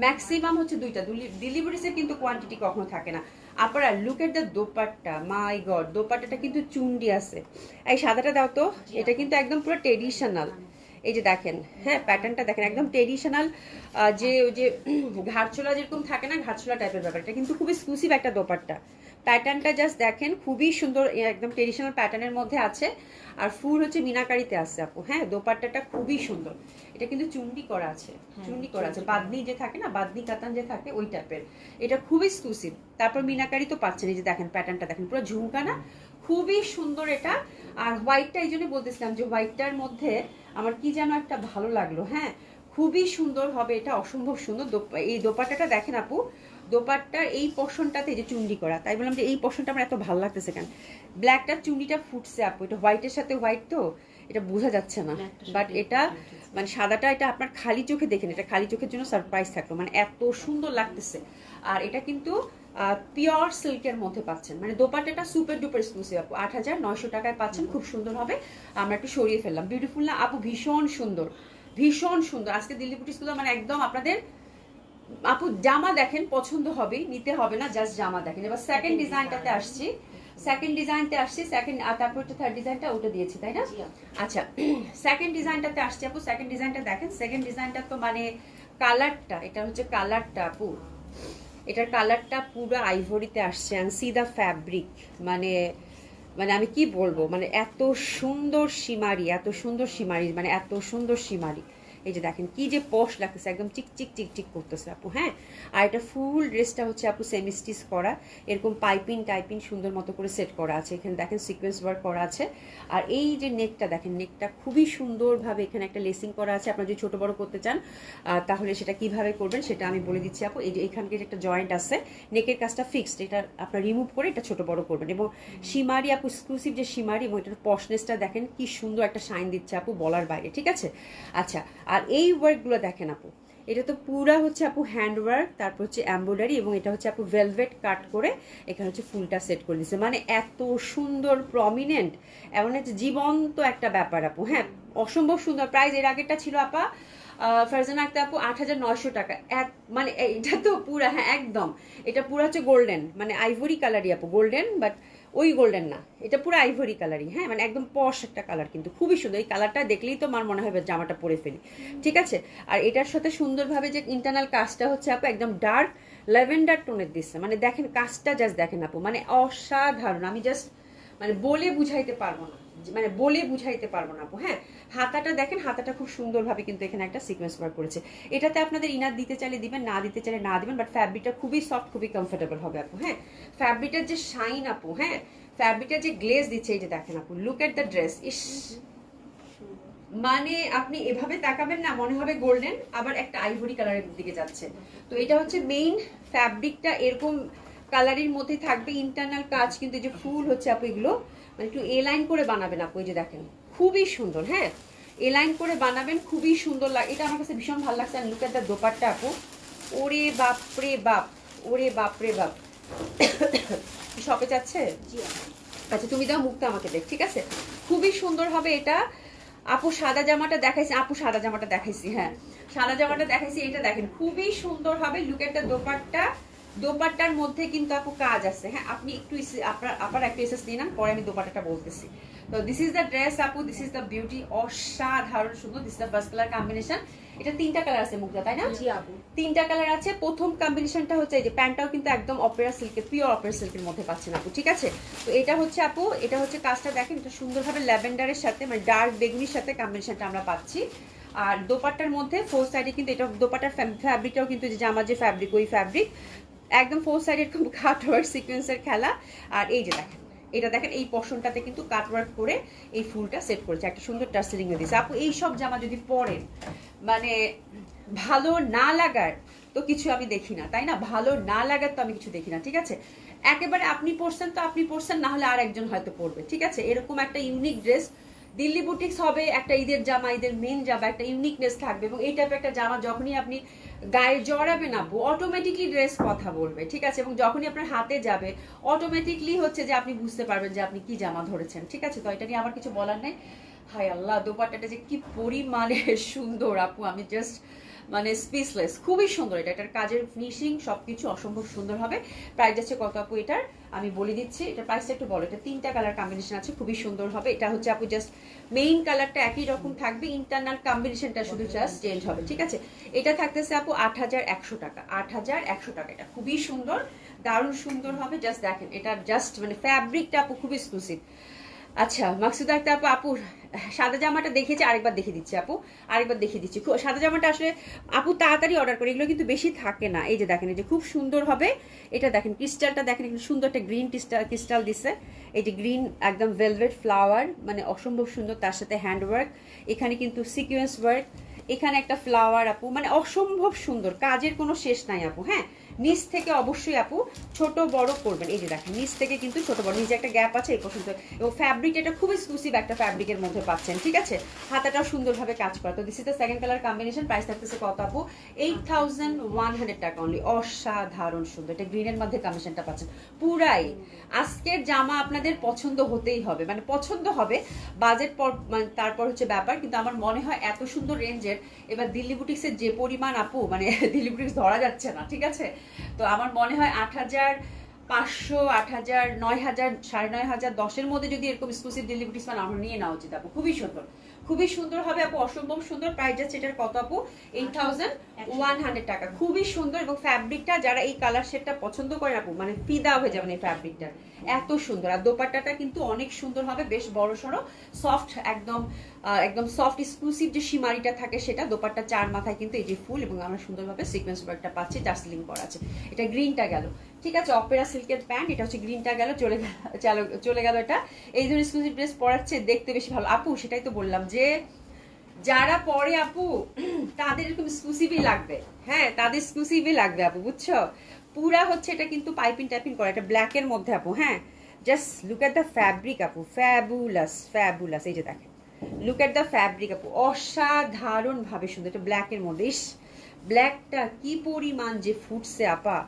Speaker 1: ম্যাক্সিমাম হচ্ছে 2টা, দিল্লি বুটিক্সের কিন্তু কোয়ান্টিটি কখনো থাকে না। আপনারা look at the dupatta, my god, দোপাট্টাটা কিন্তু চুন্ডি আছে। এই সাদাটা দাও তো, এটা কিন্তু একদম পুরো ট্রেডিশনাল। এই যে দেখেন, হ্যাঁ প্যাটার্নটা দেখেন, একদম ট্রেডিশনাল, যে ওই যে ঘাটছোলা যেরকম থাকে না, ঘাটছোলা টাইপের ব্যাপার, এটা কিন্তু খুব এক্সক্লুসিভ একটা দোপাট্টা, প্যাটার্নটা জাস্ট দেখেন, খুবই সুন্দর, একদম ট্রেডিশনাল প্যাটার্নের মধ্যে আছে। আর ফুল হচ্ছে মিনাকারিতে আছে আপু। হ্যাঁ, দোপাট্টাটা খুবই সুন্দর। এটা কিন্তু চুন্ডি করা আছে, চুন্ডি করা আছে, বাদনি যে থাকে না, বাদনি কাতান যে থাকে ওই টাইপের। এটা খুব এক্সক্লুসিভ। তারপর মিনাকারি তো পাচ্ছেন, এই যে দেখেন প্যাটার্নটা দেখেন, পুরো ঝুমকা না, খুবই সুন্দর এটা। আর হোয়াইটটা এই জন্য বলতেছিলাম যে হোয়াইটটার মধ্যে আমার কি যেন একটা ভালো লাগলো। হ্যাঁ, খুবই সুন্দর হবে এটা, অসম্ভব সুন্দর। এই দোপাট্টাটা দেখেন আপু, দোপাট্টার এই পোর্শনটাতে যে চুন্ডি করা, তাই বললাম যে এই পোর্শনটা আমার এত ভালো লাগতেছে কেন। ব্ল্যাকটার চুন্ডিটা ফুটছে আপু, এটা হোয়াইটের সাথে হোয়াইট তো এটা বোঝা যাচ্ছে না, বাট এটা মানে সাদাটা এটা আপনার খালি চোখে দেখেন, এটা খালি চোখের জন্য সারপ্রাইজ থাকলো, মানে এত সুন্দর লাগতেছে। আর এটা কিন্তু পিওর সিল্কের মধ্যে পাচ্ছেন, মানে দোপাট্টাটা সুপার ডুপার এক্সক্লুসিভ আপু, 8,900 টাকায় পাচ্ছেন, খুব সুন্দর হবে। আমরা একটু সরিয়ে ফেললাম, বিউটিফুল না আপু, ভীষণ সুন্দর, ভীষণ সুন্দর। আজকে দিল্লি বুটিকগুলো মানে একদম আপনাদের আপু জামা দেখেন পছন্দ হবে, নিতে হবে না, জাস্ট জামা দেখেন। এবার সেকেন্ড ডিজাইনটাতে আসছি, সেকেন্ড, আর তারপর থার্ড ডিজাইনটা ওটা দিয়েছি তাই না? আচ্ছা, সেকেন্ড ডিজাইনটাতে আসছি আপু। সেকেন্ড ডিজাইনটা দেখেন, সেকেন্ড ডিজাইনটা তো মানে কালারটা, এটা হচ্ছে কালারটা আপু, এটার কালারটা পুরো আইভরিতে আসছে। অ্যান্ড সি দ্য ফ্যাব্রিক, মানে মানে আমি কি বলবো, মানে এত সুন্দর সীমারি, এত সুন্দর সীমারি, মানে এত সুন্দর সীমারি। এই যে দেখেন কি যে পশ লাগতেছে, একদম চিকচিক চিকচিক করতেছে আপু। হ্যাঁ, আর এটা ফুল ড্রেসটা হচ্ছে আপু সেমি স্টিচ করা, এরকম পাইপিং টাইপিং সুন্দর মতো করে সেট করা আছে। এখানে দেখেন সিকোয়েন্স ওয়ার্ক করা আছে। আর এই যে নেকটা দেখেন, নেকটা খুবই সুন্দরভাবে এখানে একটা লেসিং করা আছে। আপনারা যদি ছোট বড় করতে চান তাহলে সেটা কিভাবে করবেন সেটা আমি বলে দিচ্ছি আপু। এই যে এখানকে একটা জয়েন্ট আছে, নেকের কাজটা ফিক্সড, এটা আপনার রিমুভ করে এটা ছোট বড় করবেন। এবং সীমারি আপু, এক্সক্লুসিভ যে সীমারি, এবং এটার পশনেসটা দেখেন কি সুন্দর একটা শাইন দিচ্ছে আপু, বলার বাইরে। ঠিক আছে, আচ্ছা, আর এই ওয়ার্কগুলো দেখেন আপু, এটা তো পুরা হচ্ছে আপু হ্যান্ড ওয়ার্ক, তারপর হচ্ছে এমব্রয়ডারি, এবং এটা হচ্ছে আপু ভেলভেট কাট করে এখানে হচ্ছে ফুলটা সেট করে দিচ্ছে, মানে এত সুন্দর প্রমিনেন্ট, এমন হচ্ছে জীবন্ত একটা ব্যাপার আপু। হ্যাঁ, অসম্ভব সুন্দর। প্রাইস এর আগেরটা ছিল আপা ফারজানা আক্তার আপু 8,900 টাকা। এক মানে এটা তো পুরা, হ্যাঁ একদম, এটা পুরা হচ্ছে গোল্ডেন, মানে আইভরি কালারই আপু, গোল্ডেন বাট ওই গোল্ডেন না, এটা পুরো আইভরি কালারই। হ্যাঁ, মানে একদম পশ একটা কালার, কিন্তু খুবই সুন্দর। এই কালারটা দেখলেই তো আমার মনে হয় জামাটা পরে ফেলি। ঠিক আছে, আর এটার সাথে সুন্দরভাবে যে ইন্টারনাল কাজটা হচ্ছে আপু একদম ডার্ক ল্যাভেন্ডার টোনের দিচ্ছে, মানে দেখেন কাজটা জাস্ট দেখেন আপু, মানে অসাধারণ। আমি জাস্ট মানে বলে বুঝাইতে পারবো না, মানে বলে বুঝাইতে পারবো না আপু। হ্যাঁ, হাতাটা দেখেন, হাতাটা খুব সুন্দরভাবে কিন্তু এখানে একটা সিকোয়েন্স ওয়ার্ক করেছে। এটাতে আপনাদের ইনার দিতে চাইলে দিবেন, না দিতে চাইলে না দিবেন, বাট ফ্যাব্রিকটা খুবই সফট, খুবই কমফোর্টেবল হবে আপু। হ্যাঁ, ফ্যাব্রিকটার যে শাইন আপু, হ্যাঁ ফ্যাব্রিকটার যে গ্লেজ দিচ্ছে, এই যে দেখেন আপু, লুক এট দ্য ড্রেস। ইস, মানে আপনি এভাবে তাকাবেন না, মনে হবে গোল্ডেন, আবার একটা আইভরি কালারের দিকে যাচ্ছে। তো এটা হচ্ছে মেইন ফ্যাব্রিকটা, এরকম কালারের মধ্যে থাকবে। ইন্টারনাল কাজ কিন্তু এই যে ফুল হচ্ছে আপু, এগুলো মানে একটু এ লাইন করে বানাবেন আপু, এই যে দেখেন খুবই সুন্দর। হ্যাঁ, এ লাইন করে বানাবেন, খুবই সুন্দর লাগে। এটা আমার কাছে ভীষণ ভালো লাগছে। লুক এট দ্য দোপাট্টা আপু, ওরে বাপরে বাপ, ওরে বাপরে বাপ। শপে যাচ্ছে? আচ্ছা, তুমি দাও মুখটা আমাকে দেখ, ঠিক আছে? খুবই সুন্দর হবে এটা আপু। সাদা জামাটা দেখাইছি আপু, সাদা জামাটা দেখাইছি, হ্যাঁ সাদা জামাটা দেখাইছি। এটা দেখেন খুবই সুন্দর হবে। লুক এট দ্য দোপাট্টা, দোপাট্টার মধ্যে কিন্তু আপু কাজ আছে। হ্যাঁ, আপনি একটু আপনার একটু এসেস নিয়ে নেন, পরে আমি দোপাট্টাটা বলতেছি। তো দিস ইজ দ্য ড্রেস আপু, দিস ইজ দ্য বিউটি, অসাধারণ সুন্দর। This is the first colour combination. এটা তিনটা কালার আছে মুগ্ধা, তাই না? জি আপু, তিনটা কালার আছে। প্রথম কম্বিনেশনটা হচ্ছে এই যে প্যান্টটাও কিন্তু একদম অপেরা সিল্কের, পিওর অপেরা সিল্কের মধ্যে পাচ্ছেন আপু। ঠিক আছে, তো এটা হচ্ছে আপু, এটা হচ্ছে কাজটা দেখেন, এটা সুন্দরভাবে ল্যাভেন্ডারের সাথে মানে ডার্ক বেগুনির সাথে কম্বিনেশনটা আমরা পাচ্ছি। আর দোপাট্টার মধ্যে ফোর সাইডে কিন্তু এটা দোপাট্টার ফ্যাব্রিকটাও কিন্তু যে জামার যে ফ্যাব্রিক, ওই ফ্যাব্রিক একদম ফোর সাইড এরকম কাটওয়ার্ক সিকোয়েন্সের খেলা। আর এই যে দেখেন, এটা দেখেন এই পশনটাতে কিন্তু কাটওয়ার্ক করে এই ফুলটা সেট করেছে, একটা সুন্দর টার্সেলিং এ দিয়েছে আপু। এই সব জামা যদি পরেন, মানে ভালো না লাগার তো কিছু আমি দেখি না, তাই না? ভালো না লাগার তো আমি কিছু দেখি না। ঠিক আছে, একেবারে আপনি পরছেন তো আপনি পরছেন, না হলে আর একজন হয়তো পরবে। ঠিক আছে, এরকম একটা ইউনিক ড্রেস দিল্লি বুটিক্স হবে, একটা ঈদের জামা, ঈদের মেন জামা, একটা ইউনিকনেস থাকবে। এবং এই টাইপের একটা জামা যখনই আপনি গায়ে জড়াবে না, অটোমেটিকলি ড্রেস কথা বলবে। ঠিক আছে, এবং যখনই আপনার হাতে যাবে অটোমেটিকলি হচ্ছে যে আপনি বুঝতে পারবেন যে আপনি কি জামা ধরেছেন। ঠিক আছে, তো এটা নিয়ে আমার কিছু বলার নেই। হায় আল্লাহ, দোপাট্টাটা যে কি পরিমাণে সুন্দর আপু, আমি জাস্ট মানে স্পিচলেস। খুবই সুন্দর এটা, এটার কাজের ফিনিশিং সবকিছু অসম্ভব সুন্দর হবে। প্রাইস যাচ্ছে কত আপু এটার, আমি বলে দিচ্ছি। এটার প্রাইসটা একটু বলো। এটা 3টা কালার কম্বিনেশন আছে, খুবই সুন্দর হবে। এটা হচ্ছে আপু জাস্ট মেইন কালারটা একই রকম থাকবে, ইন্টারনাল কম্বিনেশনটা শুধু জাস্ট চেঞ্জ হবে, ঠিক আছে। এটা থাকতেছে আপু 8100 টাকা, 8100 টাকা। এটা খুবই সুন্দর, দারুণ সুন্দর হবে। জাস্ট দেখেন, এটা জাস্ট মানে ফ্যাব্রিকটা আপু খুব এক্সক্লুসিভ। আচ্ছা মাকসুদা আক্তার আপু, আপুর সাদা জামাটা দেখেছি, আরেকবার দেখে দিচ্ছি আপু, আরেকবার দেখে দিচ্ছি। সাদা জামাটা আসলে আপু তাড়াতাড়ি অর্ডার করে, এগুলো কিন্তু বেশি থাকে না। এই যে দেখেন, এই যে খুব সুন্দর হবে এটা। দেখেন ক্রিস্টালটা দেখেন, এখানে সুন্দর একটা গ্রিন ক্রিস্টাল দিচ্ছে। এই যে গ্রিন একদম ভেলভেট ফ্লাওয়ার, মানে অসম্ভব সুন্দর। তার সাথে হ্যান্ড ওয়ার্ক, এখানে কিন্তু সিকোয়েন্স ওয়ার্ক, এখানে একটা ফ্লাওয়ার আপু, মানে অসম্ভব সুন্দর, কাজের কোনো শেষ নাই আপু। হ্যাঁ, নিচ থেকে অবশ্যই আপু ছোট বড় করবেন। এই যে দেখেন নিচ থেকে কিন্তু ছোট বড়, নিচে একটা গ্যাপ আছে এই পর্যন্ত। এবং ফ্যাব্রিক এটা খুব এক্সক্লুসিভ একটা ফ্যাব্রিকের মধ্যে পাচ্ছেন, ঠিক আছে। হাতাটাও সুন্দরভাবে কাজ করা। তো this is the second colour combination. Price থাকতেছে কত আপু, 8100 টাকা অনলি। অসাধারণ সুন্দর, এটা গ্রিনের মধ্যে কম্বিনেশনটা পাচ্ছেন। পুরাই আজকের জামা আপনাদের পছন্দ হতেই হবে, মানে পছন্দ হবে। বাজেট মানে তারপর হচ্ছে ব্যাপার, কিন্তু আমার মনে হয় এত সুন্দর রেঞ্জের এবার দিল্লি বুটিক্সের যে পরিমাণ আপু, মানে দিল্লি বুটিক্স ধরা যাচ্ছে না, ঠিক আছে। তো আমার মনে হয় 8500, 8000, 9000, 9500, 10-এর মধ্যে যদি এরকম এক্সক্লুসিভ দিল্লি বুটিক্স মানে আমরা নিয়ে নেওয়া উচিত আপু। খুবই সুন্দর, খুবই সুন্দর হবে আপু, অসম্ভব সুন্দর। প্রাইস যাচ্ছে এটার কত আপু, 8100 টাকা। খুবই সুন্দর, এবং ফ্যাব্রিকটা যারা এই কালার শেডটা পছন্দ করে আপু, মানে ফিদা হয়ে যাবেন এই ফ্যাব্রিকটা, এত সুন্দর। আর দোপাট্টাটা কিন্তু অনেক সুন্দর হবে, বেশ বড় সড়ো, সফট, একদম একদম সফট এক্সক্লুসিভ যে সীমারিটা থাকে সেটা। দোপাট্টা চার মাথায় কিন্তু এই যে ফুল, এবং আমরা সুন্দরভাবে সিকোয়েন্স ওয়ার্কটা পাচ্ছি, টাসলিং করা আছে। এটা গ্রিনটা গেল, ঠিক আছে। অপেরা সিল্কের প্যান্ট, এটা হচ্ছে গ্রিনটা গেল, চলে গেল এটা। এই ধরনের এক্সক্লুসিভ ড্রেস পরাচ্ছে দেখতে বেশি ভালো আপু। সেটাই তো বললাম যে যারা পরে আপু তাদের এরকম এক্সক্লুসিভই লাগবে। হ্যাঁ, তাদের এক্সক্লুসিভই লাগবে আপু, বুঝছো। পুরা হচ্ছে এটা কিন্তু পাইপিং টাইপিং করা, এটা ব্ল্যাকের মধ্যে আপু। হ্যাঁ, just look at the fabric আপু, ফ্যাবুলাস ফ্যাবুলাস। এই যে দেখেন, লুক এট দ্য ফ্যাব্রিক আপু, অসাধারণ ভাবে সুন্দর। এটা ব্ল্যাকের মধ্যে, ইস ব্ল্যাকটা কি পরিমাণ যে ফুটছে আপা,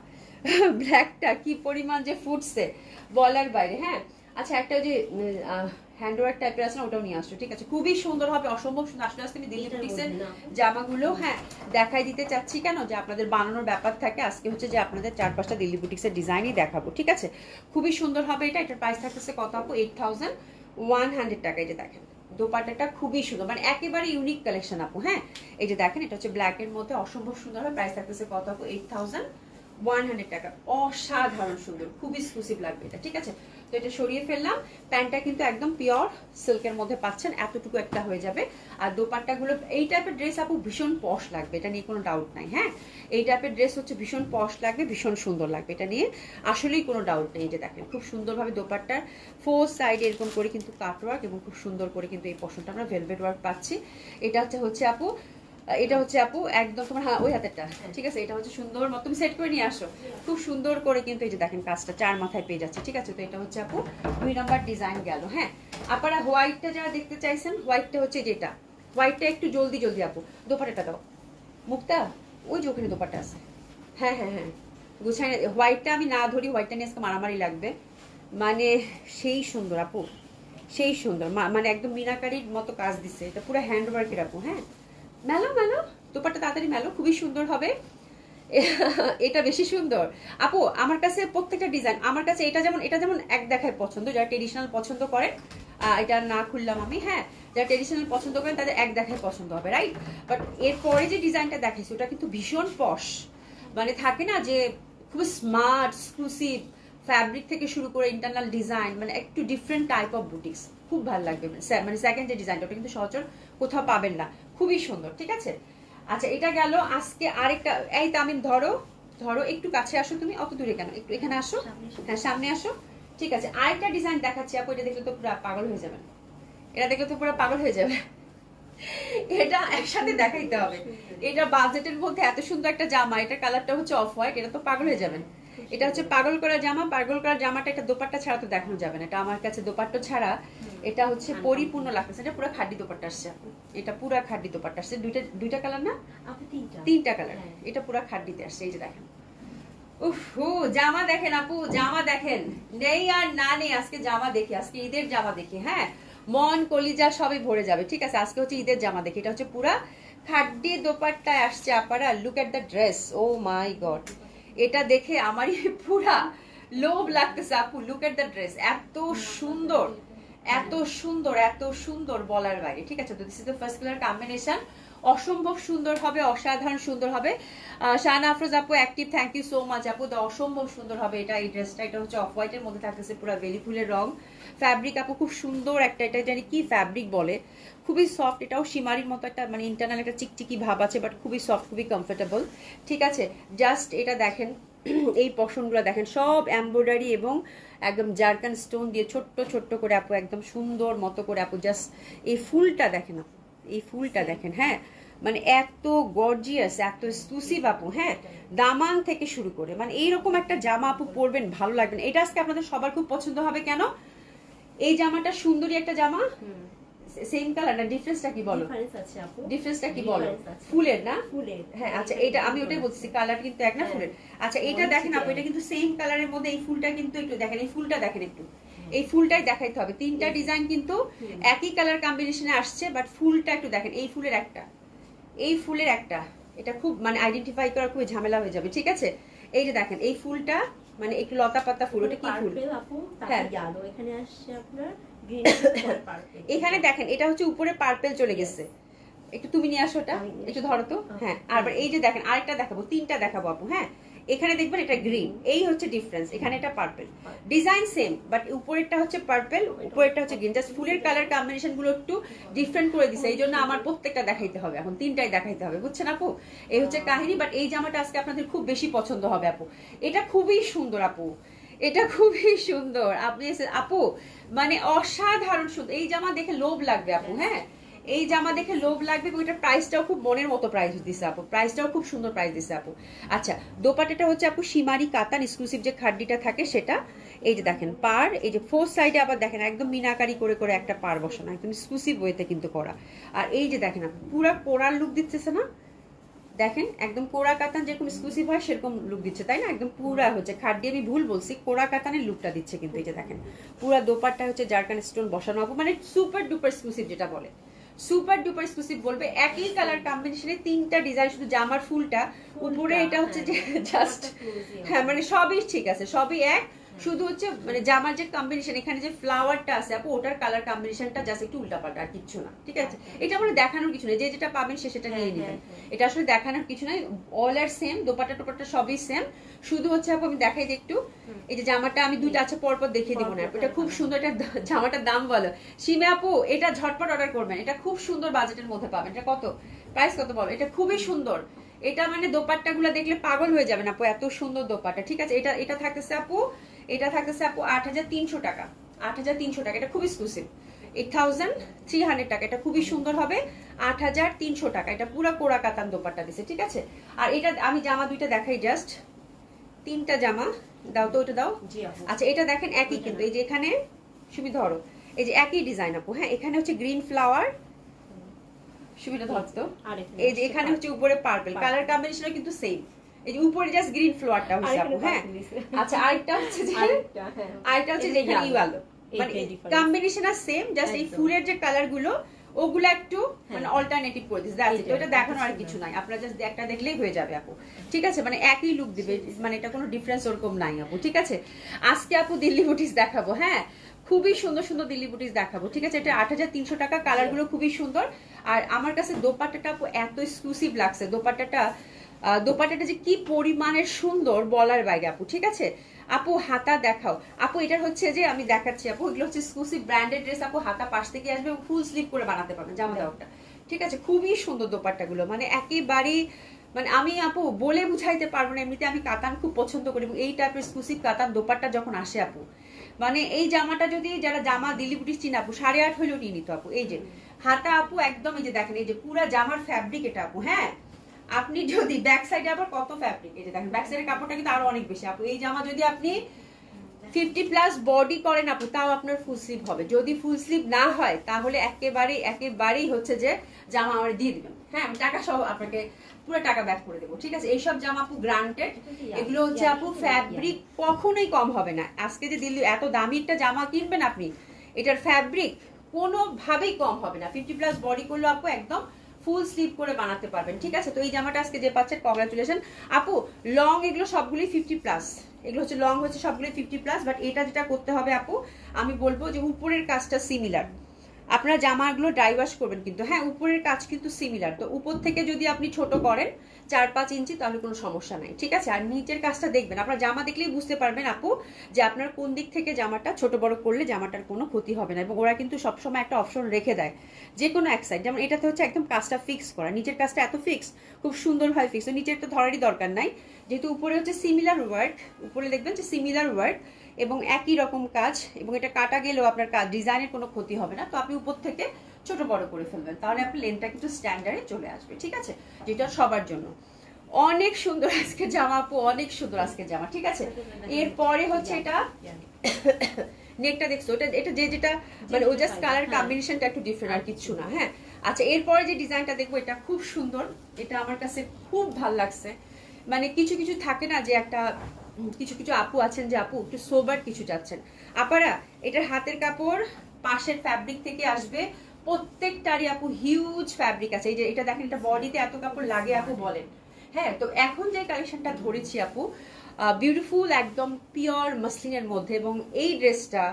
Speaker 1: ব্ল্যাকটা কি পরিমাণ যে ফুটছে বলার বাইরে। হ্যাঁ, আচ্ছা একটা যে হ্যান্ডওয়ার্ক টাইপের আছে না, ওটাও নিয়ে আসছো, ঠিক আছে। খুবই সুন্দর হবে, অসম্ভব সুন্দর। আসলে আজকে আমি দিল্লি বুটিক্সের জামাগুলো হ্যাঁ দেখাই দিতে চাচ্ছি, কেন যে আপনাদের বানানোর ব্যাপার থাকে। আজকে হচ্ছে যে আপনাদের 4-5টা দিল্লি বুটিক্সের ডিজাইনই দেখাবো, ঠিক আছে। খুবই সুন্দর হবে এটা। এটার প্রাইস থাকতেছে কত আপু, 8100 টাকা। এই যে দেখেন দোপাট্টাটা খুবই সুন্দর, মানে একেবারে ইউনিক কালেকশন আপু। হ্যাঁ, এই যে দেখেন, এটা হচ্ছে ব্ল্যাকের মধ্যে, অসম্ভব সুন্দর হবে। প্রাইস থাকতেছে কত আপু, 8100 টাকা। অসাধারণ সুন্দর, খুব এক্সক্লুসিভ লাগবে এটা, ঠিক আছে। তো এটা সরিয়ে ফেললাম। প্যান্টটা কিন্তু একদম পিওর সিল্কের মধ্যে পাচ্ছেন, এতটুকু একটা হয়ে যাবে। আর দোপাট্টাগুলো এই টাইপের ড্রেস আপু ভীষণ পশ লাগবে, এটা নিয়ে কোনো ডাউট নাই। হ্যাঁ, এই টাইপের ড্রেস হচ্ছে ভীষণ পশ লাগবে, ভীষণ সুন্দর লাগবে, এটা নিয়ে আসলেই কোনো ডাউট নেই। এই যে দেখেন খুব সুন্দরভাবে দোপাট্টার 4 সাইডে এরকম করে কিন্তু কাট ওয়ার্ক, এবং খুব সুন্দর করে কিন্তু এই পশনটা আমরা ভেলভেট ওয়ার্ক পাচ্ছি। এটা হচ্ছে আপু, এটা হচ্ছে আপু একদম তোমার ওই হাতেরটা, ঠিক আছে। এটা হচ্ছে সুন্দর মতো তুমি সেট করে নিয়ে আসো, খুব সুন্দর করে কিন্তু এই যে দেখেন কাজটা চার মাথায় পেয়ে যাচ্ছে, ঠিক আছে। তো এটা হচ্ছে আপু 2 নাম্বার ডিজাইন গেল। হ্যাঁ, আপনারা হোয়াইটটা যারা দেখতে চাইছেন, হোয়াইটটা হচ্ছে যেটা, হোয়াইটটা একটু জলদি জলদি আপু। দোপাট্টাটা দাও মুক্তা, ওই যে ওখানে দোপাট্টা আছে। হ্যাঁ হ্যাঁ হ্যাঁ, গুছাই। হোয়াইটটা আমি না ধরি, হোয়াইটটা নিয়ে আজকে মারামারি লাগবে। মানে সেই সুন্দর আপু, সেই সুন্দর, মানে একদম মিনাকারির মতো কাজ দিচ্ছে। এটা পুরো হ্যান্ডওয়ার্কের আপু। হ্যাঁ, মেলো মেলো দোপাট্টা, তাড়াতাড়ি মেলো, খুবই সুন্দর হবে। এটা বেশি সুন্দর আপু আমার কাছে। প্রত্যেকটা ডিজাইন আমার কাছে, এটা যেমন এক দেখায় পছন্দ, যারা ট্রেডিশনাল পছন্দ করেন, এটা না খুললাম আমি। হ্যাঁ, যারা ট্রেডিশনাল পছন্দ করেন তাদের এক দেখায় পছন্দ হবে, রাইট। বাট এরপরে যে ডিজাইনটা দেখাইছি ওটা কিন্তু ভীষণ পশ, মানে থাকে না যে খুব স্মার্ট এক্সক্লুসিভ ফ্যাব্রিক থেকে শুরু করে ইন্টারনাল ডিজাইন, মানে একটু ডিফারেন্ট টাইপ অফ বুটিক্স, খুব ভালো লাগবে। মানে সেকেন্ড যে ডিজাইনটা ওটা কিন্তু সচরাচর কোথাও পাবেন না, খুবই সুন্দর, ঠিক আছে। আচ্ছা এটা গেল। আজকে আরেকটা, এই তামিম ধরো ধরো, একটু কাছে আসো তুমি, অত দূরে কেন, একটু এখানে আসো। হ্যাঁ, সামনে আসো, ঠিক আছে। আরেকটা ডিজাইন দেখাচ্ছি আপু, এটা দেখলে তো পুরো পাগল হয়ে যাবেন, এটা দেখলে তো পুরো পাগল হয়ে যাবে। এটা একসাথে দেখাইতে হবে। এটা বাজেটের মধ্যে এত সুন্দর একটা জামা, এটা কালারটা হচ্ছে অফ হোয়াইট, এটা তো পাগল হয়ে যাবেন। এটা হচ্ছে পাগল করা জামা, পাগল করা জামাটা এটা দোপাট্টা ছাড়া তো দেখানো যাবে না। এটা আমার কাছে দোপাট্টা ছাড়া এটা হচ্ছে পরিপূর্ণ লাগতেছে। এটা পুরো খাড্ডি দোপাট্টা আসছে, এটা পুরো খাড্ডি দোপাট্টা আসছে। দুইটা কালার না, তিনটা কালার। এটা পুরো খাড্ডিতে আসছে, এই যে দেখেন। উফ, জামা দেখেন আপু, জামা দেখেন, নেই আর না নেই। আজকে জামা দেখি, আজকে ঈদের জামা দেখি। হ্যাঁ, মন কলিজা সবই ভরে যাবে। ঠিক আছে, আজকে হচ্ছে ঈদের জামা দেখি, এটা হচ্ছে পুরা খাড্ডি দোপাট্টায় আসছে আপারা। Look at the dress, oh my God, এটা দেখে আমারই পুরা লোভ লাগতেছে আপু। লুক এট দ্য ড্রেস, এত সুন্দর, এত সুন্দর, এত সুন্দর বলার বাইরে। ঠিক আছে, তো this is the first colour combination, অসম্ভব সুন্দর হবে, অসাধারণ সুন্দর হবে। শাহানা আফরোজ আপু active, thank you so much আপু, অসম্ভব সুন্দর হবে এটা। এই ড্রেসটা, এটা হচ্ছে অফ হোয়াইটের মধ্যে থাকতেছে পুরো বেলি ফুলের রং। ফ্যাব্রিক আপু খুব সুন্দর একটা, এটা জানি কি ফ্যাব্রিক বলে, খুবই সফট। এটাও সীমারির মতো একটা মানে ইন্টারনাল একটা চিকচিকি ভাব আছে, বাট খুবই সফট, খুবই কমফোর্টেবল। ঠিক আছে, জাস্ট এটা দেখেন, এই পশনগুলো দেখেন, সব এমব্রয়ডারি এবং একদম জারকান স্টোন দিয়ে ছোট্ট ছোট্ট করে আপু, একদম সুন্দর মতো করে আপু। জাস্ট এই ফুলটা দেখেন আপু, এই ফুলটা দেখেন, হ্যাঁ মানে এত গর্জিয়াস, এত এক্সক্লুসিভ আপু। হ্যাঁ, দামান থেকে শুরু করে মানে এইরকম একটা জামা আপু পরবেন, ভালো লাগবেন। এটা আজকে আপনাদের সবার খুব পছন্দ হবে। কেন? এই জামাটা সুন্দরী একটা জামা, সেম কালার না, ডিফারেন্সটা কি বলো? ডিফারেন্সটা কি বলো? ফুলের না, ফুলের, হ্যাঁ আচ্ছা, এটা আমি ওটাই বলছি, কালার কিন্তু এক না ফুলের। আচ্ছা, এটা দেখেন আপু, এটা কিন্তু সেম কালারের মধ্যে, এই ফুলটা কিন্তু একটু দেখেন, এই ফুলটা দেখেন একটু, এই ফুলটাই দেখাইতে হবে। তিনটা ডিজাইন কিন্তু একই কালার কম্বিনেশনে আসছে, বাট ফুলটা একটু দেখেন, এই ফুলের একটা, এই ফুলের একটা, এটা খুব মানে আইডেন্টিফাই করা খুবই ঝামেলা হয়ে যাবে। ঠিক আছে, এই যে দেখেন এই ফুলটা, মানে একটু লতা পাতা ফুল, ওটা কি ফুল? হ্যাঁ,
Speaker 2: এখানে আসছে আপনার
Speaker 1: এখানে দেখেন এটা হচ্ছে উপরে পার্পেল চলে গেছে। একটু তুমি নিয়ে আসো, ওটা একটু ধরো তো। হ্যাঁ, আর এই যে দেখেন আরেকটা দেখাবো, তিনটা দেখাবো আপু। হ্যাঁ, এখানে দেখবেন এটা গ্রিন, এই হচ্ছে ডিফারেন্স। এখানে এটা পার্পল, ডিজাইন সেম, বাট উপরেরটা হচ্ছে পার্পল, উপরেরটা হচ্ছে গ্রিন। জাস্ট ফুলের কালার কম্বিনেশন গুলো একটু ডিফারেন্ট করে দিছে, এই জন্য আমার প্রত্যেকটা দেখাইতে হবে, এখন তিনটাই দেখাইতে হবে, বুঝছেন আপু? এই হচ্ছে কাহিনী। বাট এই জামাটা আজকে আপনাদের খুব বেশি পছন্দ হবে আপু, এটা খুবই সুন্দর আপু, এটা খুবই সুন্দর। আপনি আপু মানে অসাধারণ সুন্দর, এই জামা দেখে লোভ লাগবে আপু। হ্যাঁ, এই জামা দেখে লোভ লাগবে, এবং এটার প্রাইসটাও খুব মনের মতো প্রাইস দিচ্ছে আপু, প্রাইসটাও খুব সুন্দর প্রাইস দিচ্ছে আপু। আচ্ছা, দোপাট্টাটা হচ্ছে আপু সীমারি কাতান এক্সক্লুসিভ যে খাড্ডিটা থাকে সেটা। এই যে দেখেন পার, এই যে ফোর সাইডে আবার দেখেন একদম মিনাকারি করে করে একটা পার বসানো, একদম এক্সক্লুসিভ ওয়েতে কিন্তু করা। আর এই যে দেখেন আপু পুরা কোরাল লুক দিতেছে না, দেখেন একদম কোরা কাতান যেরকম এক্সক্লুসিভ হয় সেরকম লুক দিচ্ছে, তাই না? একদম পুরা হচ্ছে খাড্ডি, আমি ভুল বলছি, কোরা কাতানের লুকটা দিচ্ছে কিন্তু। এই যে দেখেন পুরা দোপাট্টা হচ্ছে জারকান স্টোন বসানো আপু, মানে সুপার ডুপার এক্সক্লুসিভ যেটা বলে, সুপার ডুপার এক্সক্লুসিভ বলবে। একই কালার কম্বিনেশনে তিনটা ডিজাইন, শুধু জামার ফুলটা উপরে এটা হচ্ছে যে জাস্ট, হ্যাঁ মানে সবই ঠিক আছে, সবই এক, শুধু হচ্ছে মানে জামার যে কম্বিনেশন, এখানে যে ফ্লাওয়ারটা আছে আপু, ওটার কালার কম্বিনেশনটা জাস্ট একটু উল্টাপাল্টা, আর কিছু না। ঠিক আছে, এটা মানে দেখানোর কিছু নেই, যে যেটা পাবেন সে সেটা নিয়ে নেবেন, এটা আসলে দেখানোর কিছু নাই। অল আর সেম, দোপাট্টা টোপাট্টা সবই সেম, শুধু হচ্ছে আপু আমি দেখাই দিই একটু। এই যে জামাটা আমি দুইটা আছে পরপর দেখিয়ে দিব না, এটা খুব সুন্দর। এটা জামাটার দাম বলো সীমা আপু, এটা ঝটপট অর্ডার করবেন, এটা খুব সুন্দর বাজেটের মধ্যে পাবেন। এটা কত প্রাইস, কত বলো? এটা খুবই সুন্দর, এটা মানে দোপাট্টা গুলা দেখলে পাগল হয়ে যাবেন আপু, এত সুন্দর দোপাট্টা। ঠিক আছে, এটা এটা থাকতেছে আপু, এটা থাকতেছে আপু ৮৩০০ টাকা, ৮৩০০ টাকা, এটা খুব এক্সক্লুসিভ। 8300 টাকা, এটা খুবই সুন্দর হবে। ৮৩০০ টাকা, এটা পুরো কোরা কাতান দোপাট্টা দিছে। ঠিক আছে, আর এটা আমি জামা দুইটা দেখাই, জাস্ট তিনটা জামা দাও তো, ওটা দাও। আচ্ছা, এটা দেখেন একই কিন্তু, এই যে এখানে সুমি ধরো, এই যে একই ডিজাইন আপু। হ্যাঁ, এখানে হচ্ছে গ্রিন ফ্লাওয়ার, সুমিটা ধরতো, এই যে এখানে হচ্ছে উপরে পার্পল, কালার কম্বিনেশন কিন্তু সেম। এই যে উপরে জাস্ট গ্রিন ফ্লোয়ারটা হচ্ছে আপু। হ্যাঁ, আচ্ছা, আরেকটা হচ্ছে যে আরেকটা হচ্ছে যে এখানে ইয়েলো, মানে কম্বিনেশন আর সেম, জাস্ট এই ফুলের যে কালার গুলো ওগুলো একটু মানে অল্টারনেটিভ করে দিচ্ছে, দ্যাটস ইট। এটা দেখানো আর কিছু নাই, আপনারা জাস্ট একটা দেখলেই হয়ে যাবে আপু। ঠিক আছে, মানে একই লুক দিবে, মানে এটা কোনো ডিফারেন্স ওরকম নাই আপু। ঠিক আছে, আজকে আপু দিল্লি বুটিস দেখাবো। হ্যাঁ, খুবই সুন্দর সুন্দর দিল্লি বুটিস দেখাবো। ঠিক আছে, এটা ৮৩০০ টাকা, কালার গুলো খুবই সুন্দর। আর আমার কাছে দোপাট্টাটা আপু এত এক্সক্লুসিভ লাগছে, দোপাট্টাটা যে কি পরিমাণের সুন্দর বলার বাইরে আপু। ঠিক আছে আপু, হাতা দেখাও আপু, এটার হচ্ছে যে আমি দেখাচ্ছি আপু, এগুলো হচ্ছে এক্সক্লুসিভ ব্র্যান্ডেড ড্রেস আপু, হাতা পাশ থেকে আসবে, ফুল স্লিভ করে বানাতে পারবেন জামা দাওয়াটা। ঠিক আছে, খুবই সুন্দর দোপাট্টাগুলো, মানে একেবারেই মানে আমি আপু বলে বুঝাইতে পারবো না। এমনিতে আমি কাতান খুব পছন্দ করি, এবং এই টাইপের এক্সক্লুসিভ কাতান দোপাট্টা যখন আসে আপু, মানে এই জামাটা যদি যারা জামা দিল্লি বুটিস চিনা আপু 8.5 হইলেও নিয়ে নিত আপু। এই যে হাতা আপু একদম, এই যে দেখেন এই যে পুরা জামার ফ্যাব্রিক এটা আপু। হ্যাঁ, আপনি যদি ব্যাক সাইডে আবার কত ফ্যাব্রিক, এই যে দেখেন ব্যাক সাইডের কাপড়টা কিন্তু আরো অনেক বেশি আপু। এই জামা যদি আপনি 50+ বডি করেন আপু, তাও আপনার ফুল স্লিভ হবে। যদি ফুল স্লিভ না হয় তাহলে একেবারেই হচ্ছে যে জামা আমার দিয়ে দিবেন। হ্যাঁ, আমি টাকা সহ আপনাকে পুরো টাকা ব্যাক করে দেবো। ঠিক আছে, এইসব জামা আপু গ্রান্টেড, এগুলো হচ্ছে আপু ফ্যাব্রিক কখনোই কম হবে না। আজকে যে দিল্লি এত দামি একটা জামা কিনবেন আপনি, এটার ফ্যাব্রিক কোনোভাবেই কম হবে না। 50+ বডি করলে আপু একদম ফুল স্লিভ করে বানাতে পারবেন, ঠিক আছে। তো এই জামাটা আজকে যে পাচ্ছেন কংগ্রাচুলেশন আপু। লং এগুলো সবগুলি 50+, এগুলো হচ্ছে লং হচ্ছে সবগুলি 50+, বাট এটা যেটা করতে হবে আপু আমি বলবো যে উপরের কাজটা সিমিলার। আপনারা জামাগুলো ড্রাই ওয়াশ করবেন কিন্তু, হ্যাঁ উপরের কাজ কিন্তু সিমিলার। তো উপর থেকে যদি আপনি ছোট করেন 4-5 ইঞ্চি তাহলে কোনো সমস্যা নাই, ঠিক আছে। আর নিচের কাজটা দেখবেন, আপনার জামা দেখলেই বুঝতে পারবেন আপু যে আপনার কোন দিক থেকে জামাটা ছোট বড় করলে জামাটার কোনো ক্ষতি হবে না। এবং ওরা কিন্তু সবসময় একটা অপশন রেখে দেয় যে কোনো এক সাইড, যেমন এটাতে হচ্ছে একদম কাজটা ফিক্স করা, নিচের কাজটা এত ফিক্স, খুব সুন্দরভাবে ফিক্স। তো নিচের তো ধরারই দরকার নাই, যেহেতু উপরে হচ্ছে সিমিলার ওয়ার্ক, উপরে দেখবেন যে সিমিলার ওয়ার্ক এবং একই রকম কাজ, এবং এটা কাটা গেলেও আপনার কাজ ডিজাইনের কোনো ক্ষতি হবে না। তো আপনি উপর থেকে ছোট বড় করে ফেলবেন, তাহলে আপনার লেনটা কিন্তু স্ট্যান্ডার্ডে চলে আসবে, ঠিক আছে। যেটা সবার জন্য অনেক সুন্দর আজকে জামা আপু, অনেক সুন্দর আজকে জামা, ঠিক আছে। এরপরে হচ্ছে এটা নেকটা দেখছো, এটা যেটা মানে ও জাস্ট কালার কম্বিনেশনটা একটু ডিফারেন্ট, আর কিছু না, হ্যাঁ। আচ্ছা এরপরে যে ডিজাইনটা দেখবো এটা খুব সুন্দর, এটা আমার কাছে খুব ভাল লাগছে। মানে কিছু কিছু থাকে না যে একটা কিছু কিছু আপু আছেন যে আপু একটু সোবার কিছু চাচ্ছেন আপারা, এটার হাতের কাপড় পাশের ফ্যাব্রিক থেকে আসবে প্রত্যেকটারই আপু হিউজ ফ্যাব্রিক আছে। এই যে এটা দেখেন, এটা বডিতে এত কাপড় লাগে আপু বলেন, হ্যাঁ। তো এখন যে কালেকশনটা ধরেছি আপু বিউটিফুল একদম পিওর মাসলিনের মধ্যে, এবং এই ড্রেসটা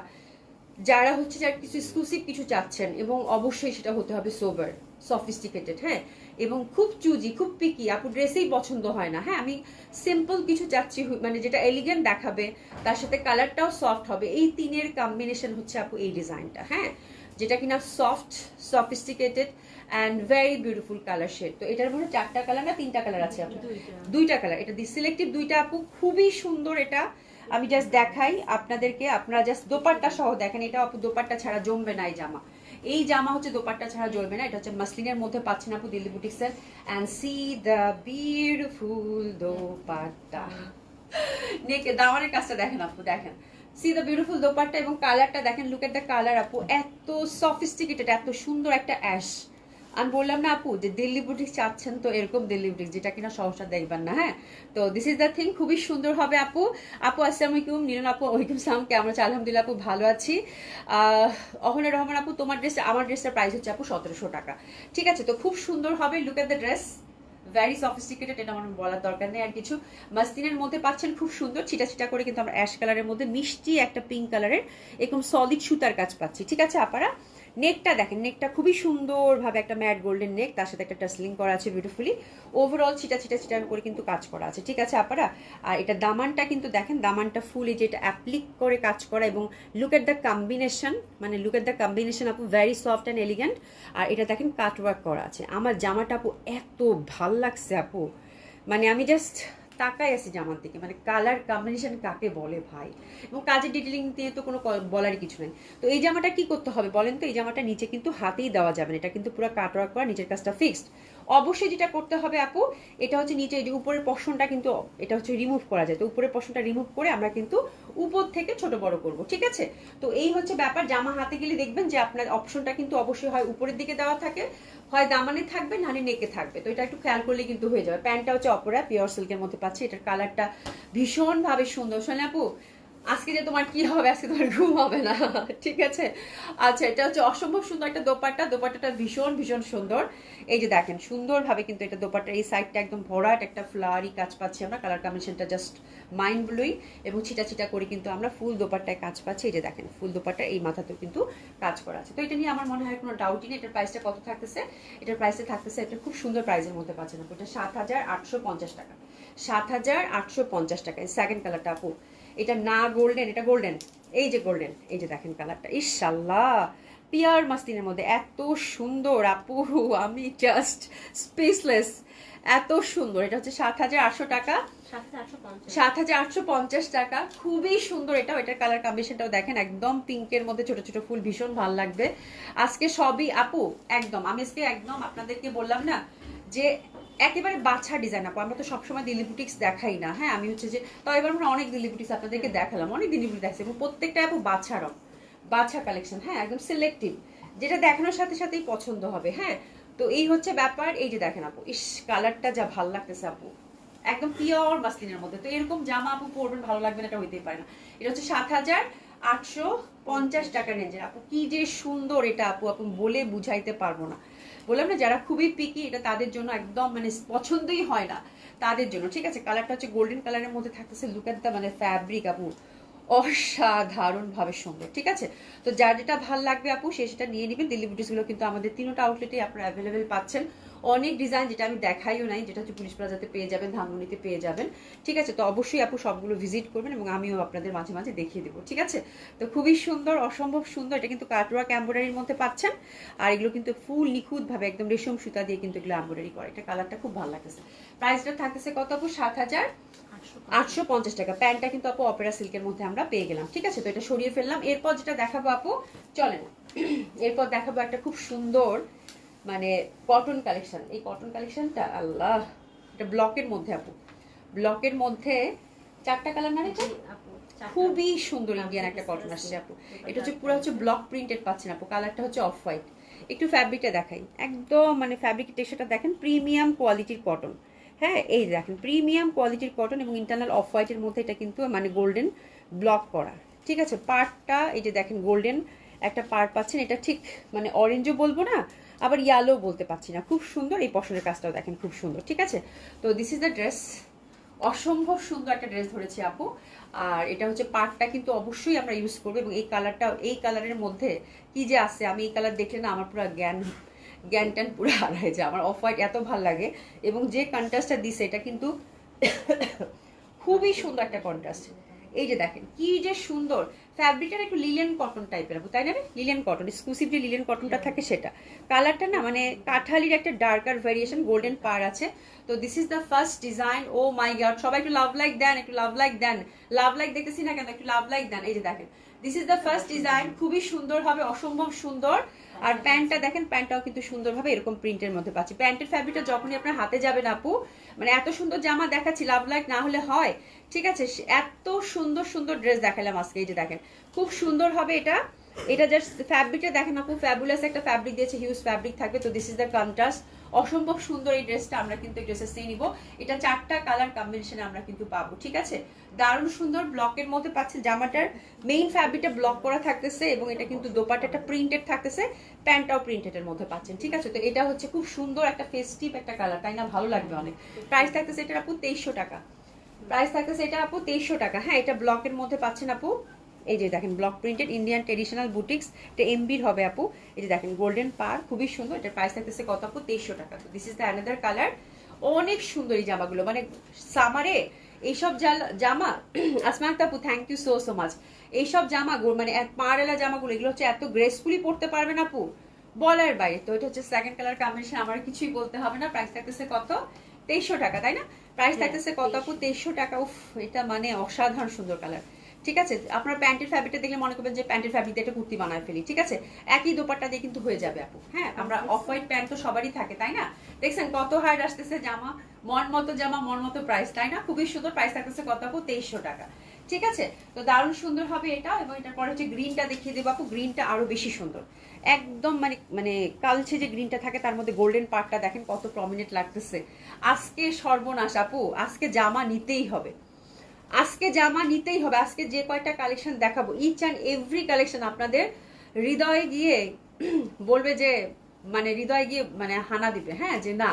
Speaker 1: যারা হচ্ছে যারা কিছু এক্সক্লুসিভ কিছু চাচ্ছেন, এবং অবশ্যই সেটা হতে হবে সোবার সফিস্টিকেটেড, হ্যাঁ, এবং খুব চুজি খুব পিকি আপু ড্রেসেই পছন্দ হয় না, হ্যাঁ। আমি সিম্পল কিছু চাচ্ছি, মানে যেটা এলিগেন্ট দেখাবে, তার সাথে কালারটাও সফট হবে, এই তিনের কম্বিনেশন হচ্ছে আপু এই ডিজাইনটা, হ্যাঁ, যেটা কিনা soft sophisticated and very beautiful colour shade. তো এটার মধ্যে 4টা কালার না 3টা কালার আছে আপু? 2টা কালার, এটা সিলেক্টিভ 2টা আপু, খুবই সুন্দর। এটা আমি জাস্ট দেখাই আপনাদেরকে, আপনারা জাস্ট দোপাট্টা সহ দেখেন, এটা আপু দোপাট্টা ছাড়া জমবে না এই জামা। এই জামা হচ্ছে দোপাট্টা ছাড়া জ্বলবে না। এটা হচ্ছে মাসলিনের মধ্যে পাচ্ছেন আপু দিল্লি বুটিক্সের, and see the beautiful dupatta. নেকে দামানের কাজটা দেখেন আপু, দেখেন সি দ্য বিউটিফুল দোপাট্টা, এবং কালারটা দেখেন, লুক এট দ্য কালার আপু, এত সফিস্টিকেটেড, এত সুন্দর একটা অ্যাশ। আমি বললাম না আপু যে দিল্লি বুটিক চাচ্ছেন, তো এরকম দিল্লি বুটিক যেটা কিনা সহসা দেখবেন না, হ্যাঁ। তো দিস ইজ দ্য থিং, খুবই সুন্দর হবে আপু। আপু আসসালামু আলাইকুম, নীলন আপু ওয়ালাইকুম সালাম, কেমন আছে? আলহামদুলিল্লাহ আপু ভালো আছি। অহনা রহমান আপু, তোমার ড্রেস আমার ড্রেসটার প্রাইস হচ্ছে আপু 1700 টাকা, ঠিক আছে। তো খুব সুন্দর হবে, look at the dress, very sophisticated, এটা আমার বলার দরকার নেই আর কিছু। মাসলিনের মধ্যে পাচ্ছেন খুব সুন্দর ছিটা ছিটা করে, কিন্তু আমরা অ্যাশ কালারের মধ্যে মিষ্টি একটা পিঙ্ক কালারের এরকম সলিড সুতার কাজ পাচ্ছি, ঠিক আছে আপারা। নেকটা দেখেন, নেকটা খুবই সুন্দরভাবে একটা ম্যাট গোল্ডেন নেক, তার সাথে একটা টাসলিং করা আছে বিউটিফুলি, ওভারঅল ছিটা ছিটা ছিটা করে কিন্তু কাজ করা আছে, ঠিক আছে আপারা। আর এটা দামানটা কিন্তু দেখেন, দামানটা ফুল এই যে এটা অ্যাপ্লিক করে কাজ করা, এবং লুক এট দ্য কম্বিনেশন, মানে লুক এট দ্য কম্বিনেশন আপু, ভেরি সফট অ্যান্ড এলিগেন্ট। আর এটা দেখেন কাটওয়ার্ক করা আছে। আমার জামাটা আপু এত ভাল লাগছে আপু, মানে আমি জাস্ট তাকাই আছি জামার দিকে, মানে কালার কম্বিনেশন কাকে বলে ভাই, এবং কাজের ডিটেলিং দিয়ে তো কোনো বলারই কিছু নেই। তো এই জামাটা কি করতে হবে বলেন তো, এই জামাটা নিচে কিন্তু হাতেই দেওয়া যাবে না, এটা কিন্তু পুরো কাটওয়ার্ক করা, নিচের কাজটা ফিক্সড। অবশ্যই যেটা করতে হবে আপু, এটা হচ্ছে নিচে যে উপরের পশনটা কিন্তু এটা হচ্ছে রিমুভ করা যায়, তো উপরের পশনটা রিমুভ করে আমরা কিন্তু উপর থেকে ছোট বড় করব, ঠিক আছে। তো এই হচ্ছে ব্যাপার, জামা হাতে গেলে দেখবেন যে আপনার অপশনটা কিন্তু অবশ্যই হয় উপরের দিকে দেওয়া থাকে, হয় দামানে থাকবে, নাহলে নেকে থাকবে। তো এটা একটু খেয়াল করলে কিন্তু হয়ে যাবে। প্যান্টটা হচ্ছে অপরা পিওর সিল্কের মধ্যে পাচ্ছি, এটার কালারটা ভীষণভাবে সুন্দর। শোনে আপু আজকে যে তোমার কি হবে, আজকে তোমার ঘুম হবে না, ঠিক আছে। আচ্ছা এটা হচ্ছে অসম্ভব সুন্দর একটা দোপাট্টা, দোপাট্টাটা ভীষণ ভীষণ সুন্দর। এই যে দেখেন সুন্দরভাবে কিন্তু এটা দোপাট্টার এই সাইডটা একদম ভরাট একটা ফ্লাওয়ারি কাজ পাচ্ছি আমরা, কালার কম্বিনেশনটা জাস্ট মাইন্ড ব্লোয়িং, এবং ছিটা ছিটা করে কিন্তু আমরা ফুল দোপাট্টায় কাজ পাচ্ছি। এই যে দেখেন ফুল দোপাট্টা এই মাথাতেও কিন্তু কাজ করা আছে। তো এটা নিয়ে আমার মনে হয় কোনো ডাউটই নেই। এটার প্রাইসটা কত থাকতেছে? এটার প্রাইসটা থাকতেছে, এটা খুব সুন্দর প্রাইসের মধ্যে পাচ্ছেন আপু, এটা 7850 টাকা, 7850 টাকা। সেকেন্ড কালারটা আপু, এটা না গোল্ডেন, এটা গোল্ডেন, এই যে গোল্ডেন, এই যে দেখেন কালারটা, ইনশাআল্লাহ পিয়ার মাসলিনের মধ্যে এত সুন্দর আপু, আমি জাস্ট স্পেসলেস, এত সুন্দর। এটা হচ্ছে 7800 টাকা, 7850 টাকা, খুবই সুন্দর এটা। এটার কালার কম্বিনেশনটাও দেখেন, একদম পিঙ্কের মধ্যে ছোট ছোট ফুল, ভীষণ ভালো লাগবে। আজকে সবই আপু একদম, আমি আজকে একদম আপনাদেরকে বললাম না যে একেবারে বাছা ডিজাইন আপু, আমরা তো সবসময় দিল্লি বুটিক্স দেখাই না, হ্যাঁ। আমি হচ্ছে যে তো এবার আমরা অনেক দিল্লি বুটিক্স আপনাদেরকে দেখালাম, অনেক দিল্লি বুটিক্স দেখছি, এবং প্রত্যেকটা আপু বাছা রং, বাছা কালেকশন, হ্যাঁ, একদম সিলেক্টিভ, যেটা দেখানোর সাথে সাথেই পছন্দ হবে, হ্যাঁ। তো এই হচ্ছে ব্যাপার। এই যে দেখেন আপু, ইস কালারটা যা ভাল লাগতেছে আপু, একদম পিওর মাসলিনের মধ্যে। তো এরকম জামা আপু পরবেন, ভালো লাগবে না এটা হইতেই পারে না। এটা হচ্ছে 850 টাকা রেঞ্জের আপু। কি যে সুন্দর এটা আপু, আপু বলে বুঝাইতে পারবো না। বললাম না যারা খুবই পিকি, এটা তাদের জন্য একদম মানে পছন্দই হয় না তাদের জন্য। ঠিক আছে, কালারটা হচ্ছে গোল্ডেন কালারের মধ্যে থাকতেছে। লুক এট দ্য মানে ফ্যাব্রিক আপু, অসাধারণ ভাবে সুন্দর। ঠিক আছে, তো যার যেটা ভাল লাগবে আপু সে সেটা নিয়ে নেবেন। দিল্লি বুটিক্সগুলো কিন্তু আমাদের তিনটা আউটলেটে আপনারা অ্যাভেলেবেল পাচ্ছেন। অনেক ডিজাইন যেটা আমি দেখাইও নাই, যেটা হচ্ছে পুলিশ প্লাজাতে পেয়ে যাবেন, ধানমন্ডিতে পেয়ে যাবেন। ঠিক আছে, তো অবশ্যই আপু সবগুলো ভিজিট করবেন এবং আমিও আপনাদের মাঝে মাঝে দেখিয়ে দেবো। ঠিক আছে, তো খুবই সুন্দর, অসম্ভব সুন্দর। এটা কিন্তু কাটওয়ার্ক এমব্রয়ডারির মধ্যে পাচ্ছেন। আর এগুলো কিন্তু ফুল নিখুঁতভাবে একদম রেশম সুতা দিয়ে কিন্তু এগুলো এমব্রয়ডারি করে। এটা কালারটা খুব ভালো লাগতেছে। প্রাইসটা থাকতেছে কত আপু? 7,850 টাকা। প্যান্টটা কিন্তু আপু অপেরা সিল্কের মধ্যে আমরা পেয়ে গেলাম। ঠিক আছে, তো এটা সরিয়ে ফেললাম। এরপর যেটা দেখাবো আপু, চলেন এরপর দেখাবো একটা খুব সুন্দর মানে কটন কালেকশন। এই কটন কালেকশনটা আল্লাহ, এটা ব্লকের মধ্যে আপু, ব্লকের মধ্যে 4টা কালার মানে খুবই সুন্দর ইন্ডিয়ান একটা কটন আসছে আপু। এটা হচ্ছে পুরো হচ্ছে ব্লক প্রিন্টেড পাচ্ছেন আপু। কালারটা হচ্ছে অফ হোয়াইট। একটু ফ্যাব্রিকটা দেখাই, একদম মানে ফ্যাব্রিক টেক্সচারটা দেখেন, প্রিমিয়াম কোয়ালিটির কটন। হ্যাঁ, এই দেখেন প্রিমিয়াম কোয়ালিটির কটন এবং ইন্টারনাল অফ হোয়াইটের মধ্যে এটা কিন্তু মানে গোল্ডেন ব্লক করা। ঠিক আছে, পার্টটা এই যে দেখেন গোল্ডেন একটা পার্ট পাচ্ছেন। এটা ঠিক মানে অরেঞ্জও বলবো না, আবার ইয়ালো বলতে পারছি না। খুব সুন্দর, এই পশনের কাজটাও দেখেন খুব সুন্দর। ঠিক আছে, তো দিস ইজ দ্য ড্রেস। অসম্ভব সুন্দর একটা ড্রেস ধরেছি আপু। আর এটা হচ্ছে পার্টটা কিন্তু অবশ্যই আমরা ইউজ করবো। এবং এই কালারটা, এই কালারের মধ্যে কি যে আছে, আমি এই কালার দেখলে না আমার পুরো জ্ঞান ট্যান পুরো হারায় যায়। আমার অফ হোয়াইট এত ভাল লাগে এবং যে কন্ট্রাস্টটা দিছে এটা কিন্তু খুবই সুন্দর একটা কন্ট্রাস্ট। এই যে দেখেন কি যে সুন্দর ফ্যাব্রিকটা, একটু লিলেন কটন টাইপের আপু, তাই না? লিলেন কটন, এক্সক্লুসিভ যে লিলেন কটনটা থাকে সেটা। কালারটা না মানে কাঠালির একটা ডার্কার ভেরিয়েশন, গোল্ডেন পার আছে। তো this is the first design. Oh my god, সবাই একটু লাভ লাইক দেন, একটু লাভ লাইক দেন। লাভ লাইক দেখতেছি না কেন, একটু লাভ লাইক দেন। এই যে দেখেন this is the first design, খুবই সুন্দর হবে, অসম্ভব সুন্দর। আর প্যান্টটা দেখেন, প্যান্টটাও কিন্তু সুন্দরভাবে এরকম প্রিন্টের মধ্যে পাচ্ছি। প্যান্টের ফ্যাব্রিকটা যখনই আপনার হাতে যাবেন আপু, মানে এত সুন্দর জামা দেখাচ্ছি, লাভ লাইক না হলে হয়? ঠিক আছে, এত সুন্দর সুন্দর ড্রেস দেখালাম আজকে। এই যে দেখেন খুব সুন্দর হবে এটা। এটা জাস্ট ফ্যাব্রিকটা দেখেন আপু, ফ্যাবুলাস একটা ফ্যাব্রিক দিয়েছে, হিউজ ফ্যাব্রিক থাকবে। তো দিস ইজ দ্য কন্ট্রাস্ট, অসম্ভব সুন্দর এই ড্রেসটা। আমরা কিন্তু এই ড্রেসের নিব, এটা 4টা কালার কম্বিনেশনে আমরা কিন্তু পাবো। ঠিক আছে, দারুণ সুন্দর ব্লকের মধ্যে পাচ্ছেন। জামাটার মেইন ফ্যাব্রিকটা ব্লক করা থাকতেছে এবং এটা কিন্তু দোপাট্টাটা প্রিন্টেড থাকতেছে, প্যান্টটাও প্রিন্টেডের মধ্যে পাচ্ছেন। ঠিক আছে, তো এটা হচ্ছে খুব সুন্দর একটা ফেস্টিভ একটা কালার, তাই না? ভালো লাগবে অনেক। প্রাইস থাকতেছে এটা আপু 2300 টাকা। প্রাইস থাকতেছে এটা আপু 2300 টাকা। হ্যাঁ, এটা ব্লকের মধ্যে পাচ্ছেন আপু। এই যে দেখেন block printed Indian traditional boutiques, এটা এমবির হবে আপু। এই যে দেখেন গোল্ডেন পার, খুবই সুন্দর। এটার প্রাইস থাকতেছে কত আপু? 2300 টাকা। তো this is the another colour. অনেক সুন্দর এই জামাগুলো, মানে সামারে এইসব জামা আসমা আপু, thank you so so much. এইসব জামা মানে পাড়েলা জামাগুলো, এগুলো হচ্ছে এত গ্রেসফুলি পড়তে পারবেন আপু, বলার বাইরে। তো এটা হচ্ছে সেকেন্ড কালার কম্বিনেশন, আমার কিছুই বলতে হবে না। প্রাইস থাকতেছে কত? 2300 টাকা, তাই না? প্রাইস থাকতেছে কত আপু? 2300 টাকা। উফ, এটা মানে অসাধারণ সুন্দর কালার। ঠিক আছে, আপনার প্যান্টের ফ্যাব্রিকটা দেখলে মনে করবেন যে প্যান্টের ফ্যাব্রিক দিয়ে একটা কুর্তি বানায় ফেলি। ঠিক আছে, একই দোপাট্টা দিয়ে কিন্তু হয়ে যাবে আপু। হ্যাঁ, আমরা অফ হোয়াইট প্যান্ট তো সবারই থাকে, তাই না? দেখছেন কত হার্ড আসতেছে জামা, মন মতো জামা, মন মতো প্রাইস, তাই না? খুবই সুন্দর। প্রাইস থাকতেছে কত আপু? 2300 টাকা। ঠিক আছে, তো দারুণ সুন্দর হবে এটা। এবং এটার পরে হচ্ছে গ্রিনটা দেখিয়ে দেবো আপু। গ্রিনটা আরো বেশি সুন্দর, একদম মানে মানে কালচে যে গ্রিনটা থাকে তার মধ্যে গোল্ডেন পার্টটা দেখেন কত প্রমিনেন্ট লাগতেছে। আজকে সর্বনাশ আপু, আজকে জামা নিতেই হবে, আজকে জামা নিতেই হবে। আজকে যে কয়টা কালেকশন দেখাবো, ইচ অ্যান্ড এভরি কালেকশন আপনাদের হৃদয়ে গিয়ে বলবে যে মানে হৃদয়ে গিয়ে মানে হানা দিবে, হ্যাঁ, যে না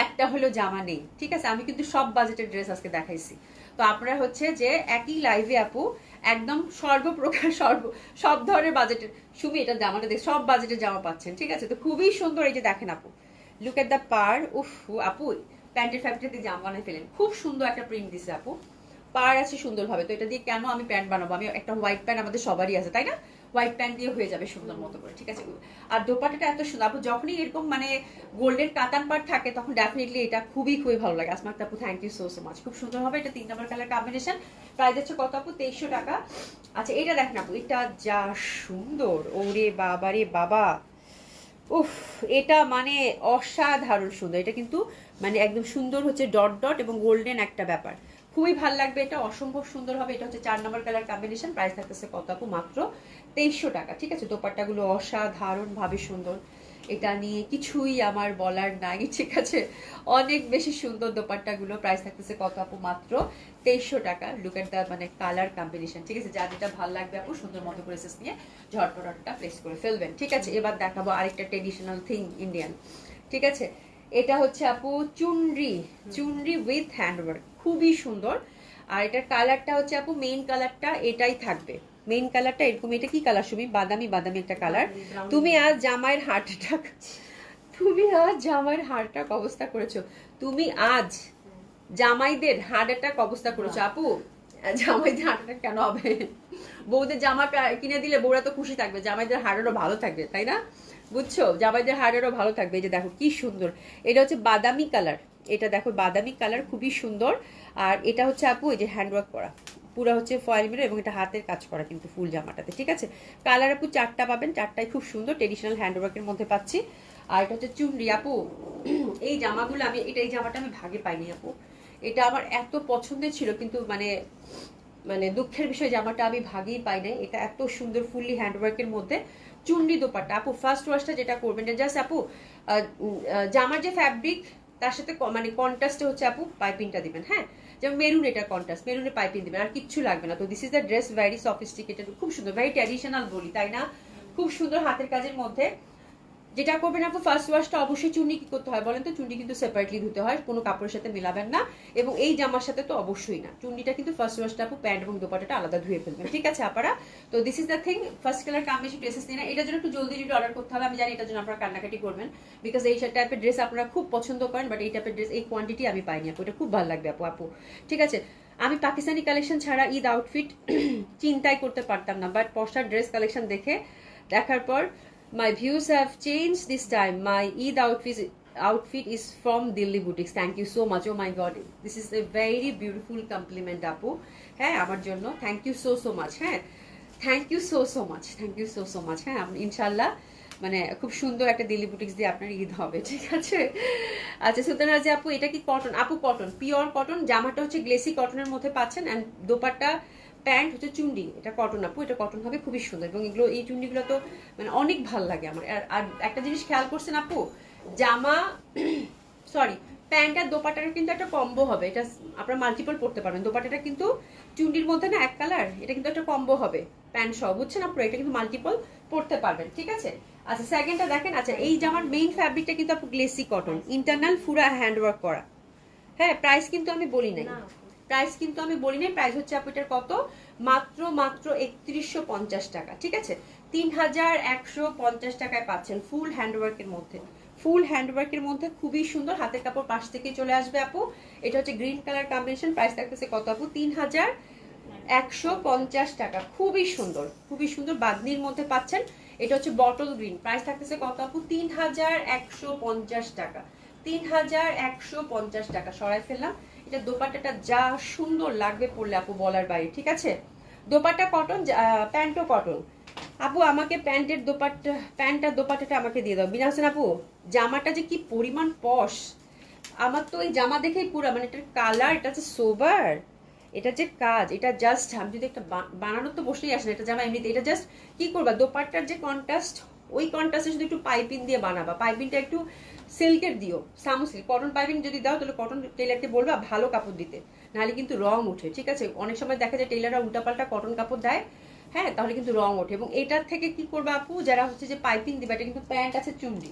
Speaker 1: একটা হলো জামা নেই। ঠিক আছে, আমি কিন্তু সব বাজেটের ড্রেস আজকে দেখাইছি। তো আপনারা হচ্ছে যে একই লাইভে আপু একদম সর্বপ্রকার সব ধরনের বাজেটের, সুমি এটা জামাটা দেখ, সব বাজেটের জামা পাচ্ছেন। ঠিক আছে, তো খুবই সুন্দর। এই যে দেখেন আপু, লুক এট দ্য পার। উফ আপু, প্যান্টের ফ্যাব্রিকটা জামা বানাই ফেলেন, খুব সুন্দর একটা প্রিন্ট দিছে আপু। পার আছে সুন্দরভাবে। তো এটা দিয়ে কেন আমি প্যান্ট বানাবো? আমি একটা হোয়াইট প্যান্ট আমাদের সবারই আছে, তাই না? হোয়াইট প্যান্ট দিয়ে হয়ে যাবে সুন্দর মতো করে। ঠিক আছে, আর দোপাট্টাটা এত সুন্দর আপু। যখনই এরকম মানে গোল্ডেন কাতান পার্ট থাকে তখন ডেফিনেটলি এটা খুবই খুবই ভালো লাগে। আসমা আপু, thank you so so much. খুব সুন্দর হবে এটা। 3 নম্বর কালার কম্বিনেশন। প্রাইস হচ্ছে কত আপু? 2300 টাকা। আচ্ছা, এটা দেখেন আপু, এটা যা সুন্দর, ওরে বাবা রে বাবা, উফ, এটা মানে অসাধারণ সুন্দর। এটা কিন্তু মানে একদম সুন্দর হচ্ছে ডট ডট এবং গোল্ডেন একটা ব্যাপার, খুবই ভালো লাগবে। এটা অসম্ভব সুন্দর হবে। এটা হচ্ছে 4 নম্বর কালার কম্বিনেশন। প্রাইস থাকতেছে কত আপু? মাত্র 2300 টাকা। ঠিক আছে, দোপাট্টাগুলো অসাধারণ ভাবে সুন্দর। এটা নিয়ে কিছুই আমার বলার নাই, ঠিক আছে। অনেক বেশি সুন্দর দোপাট্টাগুলো, প্রাইস থাকতেছে কত আপু? মাত্র 2300 টাকা। লুক এট দ্য মানে কালার কম্বিনেশন, ঠিক আছে। যার যেটা ভালো লাগবে আপু সুন্দর মতো করে সেস নিয়ে ঝটপটটা প্লেস করে ফেলবেন, ঠিক আছে। এবার দেখাবো আরেকটা ট্রেডিশনাল থিং ইন্ডিয়ান, ঠিক আছে। এটা হচ্ছে আপু চুনরি, চুনরি উইথ হ্যান্ডওয়ার্ক, খুবই সুন্দর। আর এটার কালারটা হচ্ছে আপু মেইন কালারটা এটাই থাকবে, মেইন কালারটা এরকম। এটা কি কালার সুমি? বাদামি বাদামি একটা কালার। তুমি আজ জামাইয়ের হার্ট অ্যাটাক, তুমি আজ জামাইয়ের হার্ট অ্যাটাক অবস্থা করেছো, তুমি আজ জামাইদের হার্ট অ্যাটাক অবস্থা করেছো আপু। জামাইদের হার্ট অ্যাটাক কেন হবে? বউদের জামা কিনে দিলে বউরা তো খুশি থাকবে, জামাইদের হার্টেরও ভালো থাকবে, তাই না? বুঝছো, জামাইদের হার্টেরও ভালো থাকবে। এই যে দেখো কি সুন্দর, এটা হচ্ছে বাদামি কালার, এটা দেখো বাদামি কালার, খুবই সুন্দর। আর এটা হচ্ছে আপু এই যে হ্যান্ডওয়ার্ক করা, পুরো হচ্ছে ফয়েল মিরর এবং এটা হাতের কাজ করা কিন্তু ফুল জামাটাতে, ঠিক আছে। কালার আপু 4টা পাবেন, 4টাই খুব সুন্দর ট্রেডিশনাল হ্যান্ডওয়ার্কের মধ্যে পাচ্ছি। আর এটা হচ্ছে চুনরি আপু। এই জামাগুলো আমি এই জামাটা আমি ভাগে পাইনি আপু, এটা আমার এত পছন্দের ছিল, কিন্তু মানে মানে দুঃখের বিষয় জামাটা আমি ভাগেই পাই নাই। এটা এত সুন্দর ফুললি হ্যান্ডওয়ার্কের মধ্যে চুন্ডি দোপাট্টা আপু। ফার্স্ট ওয়াশটা যেটা করবেন জাস্ট আপু জামার যে ফ্যাব্রিক তার সাথে মানে কন্ট্রাস্টে হচ্ছে আপু পাইপিংটা দিবেন, হ্যাঁ। যেমন মেরুন, এটা কন্ট্রাস্ট, মেরুনে পাইপিং দিবেন, আর কিচ্ছু লাগবে না। তো this is the dress, very sophisticated, খুব সুন্দর, ভেরি ট্র্যাডিশনাল বলি, তাই না? খুব সুন্দর হাতের কাজের মধ্যে। যেটা করবেন আপু ফার্স্ট ওয়াশটা অবশ্যই চুন্ডি কি করতে হয় বলেন তো? চুন্ডি কিন্তু সেপারেটলি ধুতে হয়, কোনো কাপড়ের সাথে মিলাবেন না, এবং এই জামার সাথে তো অবশ্যই না। চুন্ডিটা কিন্তু ফার্স্ট ওয়াশটা আপু প্যান্ট এবং দোপাট্টাটা আলাদা ধুয়ে ফেলবেন, ঠিক আছে আপারা। তো this is the thing, first colour combination dresses নিয়ে না, এটার জন্য একটু জলদি যদি অর্ডার করতে হবে, আমি জানি এটার জন্য আপনারা কান্নাকাটি করবেন, বিকজ এই টাইপের ড্রেস আপনারা খুব পছন্দ করেন, বাট এই টাইপের ড্রেস এই কোয়ান্টিটি আমি পাইনি আপু, এটা খুব ভালো লাগবে আপু। আপু ঠিক আছে, আমি পাকিস্তানি কালেকশন ছাড়া ঈদ আউটফিট চিন্তাই করতে পারতাম না, বাট পশার ড্রেস কালেকশন দেখার পর my views have changed this time. My Eid outfit is from Delhi boutiques. Thank you so much. Oh my god, this is a very beautiful compliment আপু, হ্যাঁ আমার জন্য। থ্যাংক ইউ সো মাচ, হ্যাঁ thank you so much, thank you so much. হ্যাঁ ইনশাল্লাহ মানে খুব সুন্দর একটা দিল্লি বুটিক্স দিয়ে আপনার ঈদ হবে, ঠিক আছে। আচ্ছা সুলতানা রাজি আপু, এটা কি কটন? আপু কটন, পিওর কটন। জামাটা হচ্ছে গ্লেসি কটনের মধ্যে পাচ্ছেন, অ্যান্ড দোপাট্টা প্যান্ট হচ্ছে চুন্ডি, এটা কটন আপু, এটা কটন হবে, খুবই সুন্দর। এবং এগুলো এই চুন্ডিগুলো তো মানে অনেক ভালো লাগে আমার। আর একটা জিনিস খেয়াল করছেন আপু, জামা সরি প্যান্ট আর দোপাট্টাটা কিন্তু একটা কম্বো হবে, এটা আপনারা মাল্টিপল পড়তে পারবেন। দোপাট্টাটা কিন্তু চুন্ডির মধ্যে না এক কালার, এটা কিন্তু একটা কম্বো হবে প্যান্ট সহ, বুঝছেন আপু? এটা কিন্তু মাল্টিপল পড়তে পারবেন, ঠিক আছে। আচ্ছা সেকেন্ডটা দেখেন, আচ্ছা এই জামার মেইন ফ্যাব্রিকটা কিন্তু আপু গ্লেসি কটন, ইন্টারনাল পুরা হ্যান্ডওয়ার্ক করা, হ্যাঁ। প্রাইস কিন্তু আমি বলি নাই, প্রাইস হচ্ছে আপু এটার কত? মাত্র 3150 টাকা, ঠিক আছে। 3150 টাকায় পাচ্ছেন ফুল হ্যান্ডওয়ার্কের মধ্যে, ফুল হ্যান্ডওয়ার্কের মধ্যে খুবই সুন্দর। হাতের কাপড় পাশ থেকে চলে আসবে আপু। এটা হচ্ছে গ্রিন কালার কম্বিনেশন, প্রাইস থাকতেছে কত আপু? 3150 টাকা, খুবই সুন্দর, খুবই সুন্দর বাদনির মধ্যে পাচ্ছেন। এটা হচ্ছে বটল গ্রিন, প্রাইস থাকতেছে কত আপু? 3150 টাকা, 3150 টাকা। সরাই ফেললাম। এটা দোপাট্টাটা যা সুন্দর লাগবে পরলে আপু বলার বাইরে, ঠিক আছে। দোপাট্টা কটন, প্যান্টও কটন আপু। আমাকে প্যান্টটা দোপাট্টাটা আমাকে দিয়ে দাও বিনা হোসেন আপু। জামাটা যে কি পরিমাণ পশ, আমার তো এই জামা দেখেই পুরা মানে এটার কালার, এটা হচ্ছে সোবার, এটা যে কাজ, এটা জাস্ট আমি যদি একটা বানানোর তো বসেই আসে না, এটা জামা এমনিতে, এটা জাস্ট কি করবা, দোপাট্টার যে কন্ট্রাস্ট, ওই কন্ট্রাস্টে শুধু একটু পাইপিং দিয়ে বানাবা। পাইপিংটা একটু সিল্কের দিও, সামু সিল্ক, কটন পাইপিং যদি দাও তাহলে কটন টেলারকে বলবা ভালো কাপড় দিতে, নাহলে কিন্তু রং ওঠে, ঠিক আছে। অনেক সময় দেখা যায় টেলাররা উল্টাপাল্টা কটন কাপড় দেয়, হ্যাঁ, তাহলে কিন্তু রং ওঠে। এবং এটার থেকে কি করবা আপু, যারা হচ্ছে যে পাইপিং দিবে, এটা কিন্তু প্যান্ট আছে চুন্ডি,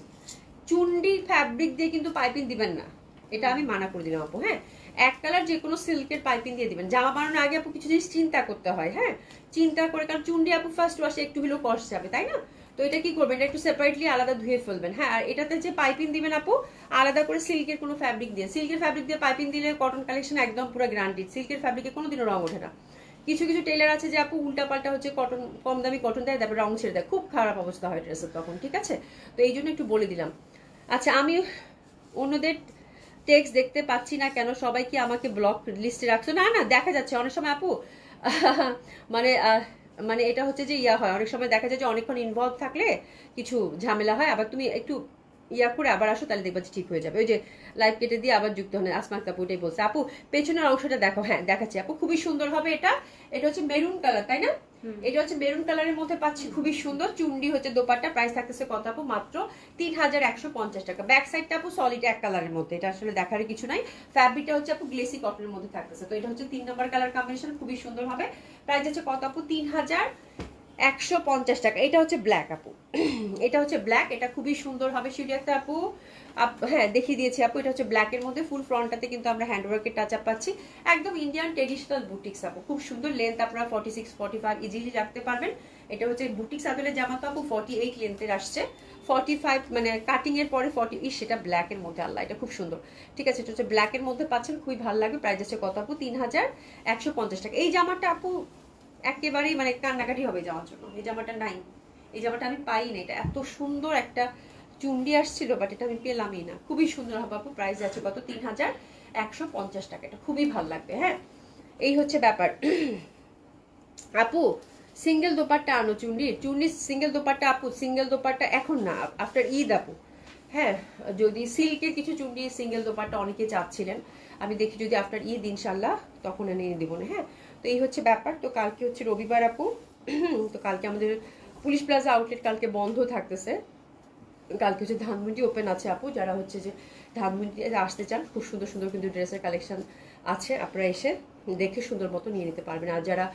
Speaker 1: চুন্ডি ফ্যাব্রিক দিয়ে কিন্তু পাইপিং দিবেন না, এটা আমি মানা করে দিলাম আপু, হ্যাঁ। এক কালার যে কোনো সিল্কের পাইপিং দিয়ে দিবেন। জামা বানানোর আগে আপু কিছু জিনিস চিন্তা করতে হয়, হ্যাঁ, চিন্তা করে, কারণ চুন্ডি আপু ফার্স্ট ওয়াশে একটু হলেও কষ্ট যাবে, তাই না? তো এটা কি করবেন, এটা একটু সেপারেটলি আলাদা ধুয়ে ফেলবেন, হ্যাঁ। আর এটাতে যে পাইপিং দিবেন আপু, আলাদা করে সিল্কের কোনো ফ্যাব্রিক দিয়ে, সিল্কের ফ্যাব্রিক দিয়ে পাইপিং দিলে কটন কালেকশন একদম পুরো গ্যারান্টিড, সিল্কের ফ্যাব্রিকে কোনোদিনও রং ওঠে না। কিছু কিছু টেলার আছে যে আপু উল্টাপাল্টা হচ্ছে কটন, কম দামি কটন দেয়, তারপর রং ছেড়ে দেয়, খুব খারাপ অবস্থা হয় ড্রেসের তখন, ঠিক আছে। তো এই জন্য একটু বলে দিলাম। আচ্ছা আমি অন্যদের টেক্সট দেখতে পাচ্ছি না কেন, সবাই কি আমাকে ব্লক লিস্টে রাখছো? না না, দেখা যাচ্ছে অনেক সময় আপু মানে মানে এটা হচ্ছে যে ইয়া হয়, অনেক সময় দেখা যায় যে অনেকক্ষণ ইনভলভ থাকলে কিছু ঝামেলা হয়। আবার তুমি একটু ইয়া করে আবার আসো, তাহলে দেখবা যে ঠিক হয়ে যাবে। ওই যে লাইভ কেটে দিয়ে আবার যুক্ত হন, আসমা আপু ওইটাই বলছে। আপু পেছনের অংশটা দেখো, হ্যাঁ দেখাচ্ছি আপু, খুবই সুন্দর হবে এটা। এটা হচ্ছে মেরুন কালার, তাই না? এটা হচ্ছে মেরুন কালারের মধ্যে পাচ্ছি, খুবই সুন্দর। চুন্ডি হচ্ছে দোপাট্টা, প্রাইস থাকতেছে কত আপু? মাত্র 3150 টাকা। ব্যাক সাইডটা আপু সলিড এক কালারের মধ্যে, এটা আসলে দেখার কিছু নাই। ফ্যাব্রিকটা হচ্ছে আপু গ্লেসি কটনের মধ্যে থাকতেছে। তো এটা হচ্ছে 3 নম্বর কালার কম্বিনেশন, খুবই সুন্দর হবে। প্রাইস হচ্ছে কত আপু? 3150 টাকা। এটা হচ্ছে ব্ল্যাক আপু, এটা হচ্ছে ব্ল্যাক, এটা খুবই সুন্দর হবে শিউরিয়াতে আপু। হ্যাঁ দেখিয়ে দিয়েছি আপু, এটা হচ্ছে ব্ল্যাকের মধ্যে ফুল ফ্রন্টটাতে কিন্তু আমরা হ্যান্ডওয়ার্কের টাচ আপ পাচ্ছি। একদম ইন্ডিয়ান ট্রেডিশনাল বুটিক্স আপু, খুব সুন্দর। লেন্থ আপনারা 46 45 ইজিলি রাখতে পারবেন। এটা হচ্ছে বুটিক্স আদলের জামা তো আপু 48 লেন্থের আসছে, 45 মানে কাটিং এর পরে 40 সেটা ব্ল্যাকের মধ্যে। আল্লাহ, এটা খুব সুন্দর। ঠিক আছে, এটা হচ্ছে ব্ল্যাকের মধ্যে পাচ্ছেন, খুবই ভালো লাগবে। প্রাইস আছে কত আপু? 3150 টাকা। এই জামাটা আপু একেবারেই মানে কান্নাকাটি হবে যাওয়ার জন্য। এই জামাটা নাই, এই জামাটা আমি পাই না। এটা এত সুন্দর একটা চুন্ডি আসছিল, বাট এটা আমি পেলামই না। খুবই সুন্দর হবে আপু। প্রাইস আছে কত? 3150 টাকা। এটা খুবই ভালো লাগবে। হ্যাঁ, এই হচ্ছে ব্যাপার। আপু সিঙ্গেল দোপাট্টা আনো, চুন্ডি সিঙ্গেল দোপাট্টা আপু, সিঙ্গেল দোপাট্টা এখন না, আফটার ঈদ আপু। হ্যাঁ, যদি সিল্কের কিছু চুন্ডি সিঙ্গেল দোপাট্টা অনেকে চাচ্ছিলেন, আমি দেখি যদি আফটার ঈদ ইনশাল্লাহ তখন এনে দেবো না। হ্যাঁ, তো এই হচ্ছে ব্যাপার। তো কালকে হচ্ছে রবিবার আপু, তো কালকে আমাদের পুলিশ প্লাজা আউটলেট কালকে বন্ধ থাকতেছে। কালকে হচ্ছে ধানমন্ডি ওপেন আছে আপু, যারা হচ্ছে যে ধানমন্ডি আসতে চান, খুব সুন্দর সুন্দর কিন্তু ড্রেসের কালেকশন আছে, আপনারা এসে দেখে সুন্দর মতো নিয়ে নিতে পারবেন। আর যারা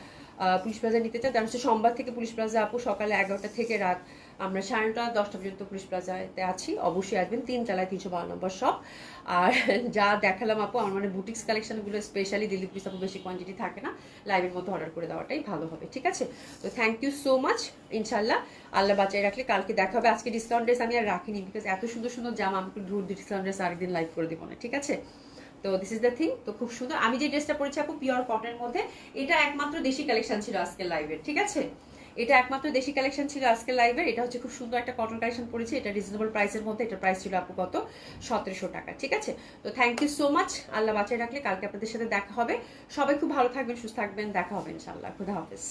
Speaker 1: পুলিশ প্লাজা নিতে চান, তারা হচ্ছে সোমবার থেকে পুলিশ প্লাজা আপু সকালে 11টা থেকে রাত আমরা 9:30 10টা পর্যন্ত পুলিশ প্লাজাতে আছি। অবশ্যই আসবেন, 3 তলায় 312 নম্বর শপ। আর যা দেখালাম আপু, আমার মানে বুটিক্স কালেকশনগুলো স্পেশালি দিল্লি পুলিশ আপু বেশি কোয়ান্টিটি থাকে না, লাইভের মধ্যে অর্ডার করে দেওয়াটাই ভালো হবে। ঠিক আছে, তো থ্যাংক ইউ সো মাচ। ইনশাল্লাহ আল্লাহ বাঁচাই রাখলে কালকে দেখা হবে। আজকে ডিসকাউন্ট ড্রেস আমি আর রাখিনি, বিকজ এত সুন্দর সুন্দর জামা আমি ধূর ডিসকাউন্ট ড্রেস আরেকদিন লাইভ করে দেবো না। ঠিক আছে, তো দিস ইজ দ্য থিং। তো খুব সুন্দর, আমি যে ড্রেসটা পরেছি আপু পিওর কটনের মধ্যে, এটা একমাত্র দেশি কালেকশন ছিল আজকের লাইভের। ঠিক আছে, এটা একমাত্র দেশি কালেকশন ছিল আজকের লাইভের। এটা হচ্ছে খুব সুন্দর একটা কটন কালেকশন পরেছি, এটা রিজনেবল প্রাইসের মধ্যে। এটা প্রাইস ছিল আপু কত? 1700 টাকা। ঠিক আছে, তো থ্যাংক ইউ সো মাচ। আল্লাহ বাঁচাই রাখলে কালকে আপনাদের সাথে দেখা হবে। সবাই খুব ভালো থাকবেন, সুস্থ থাকবেন, দেখা হবে ইনশাআল্লাহ। খুদা হাফেজ।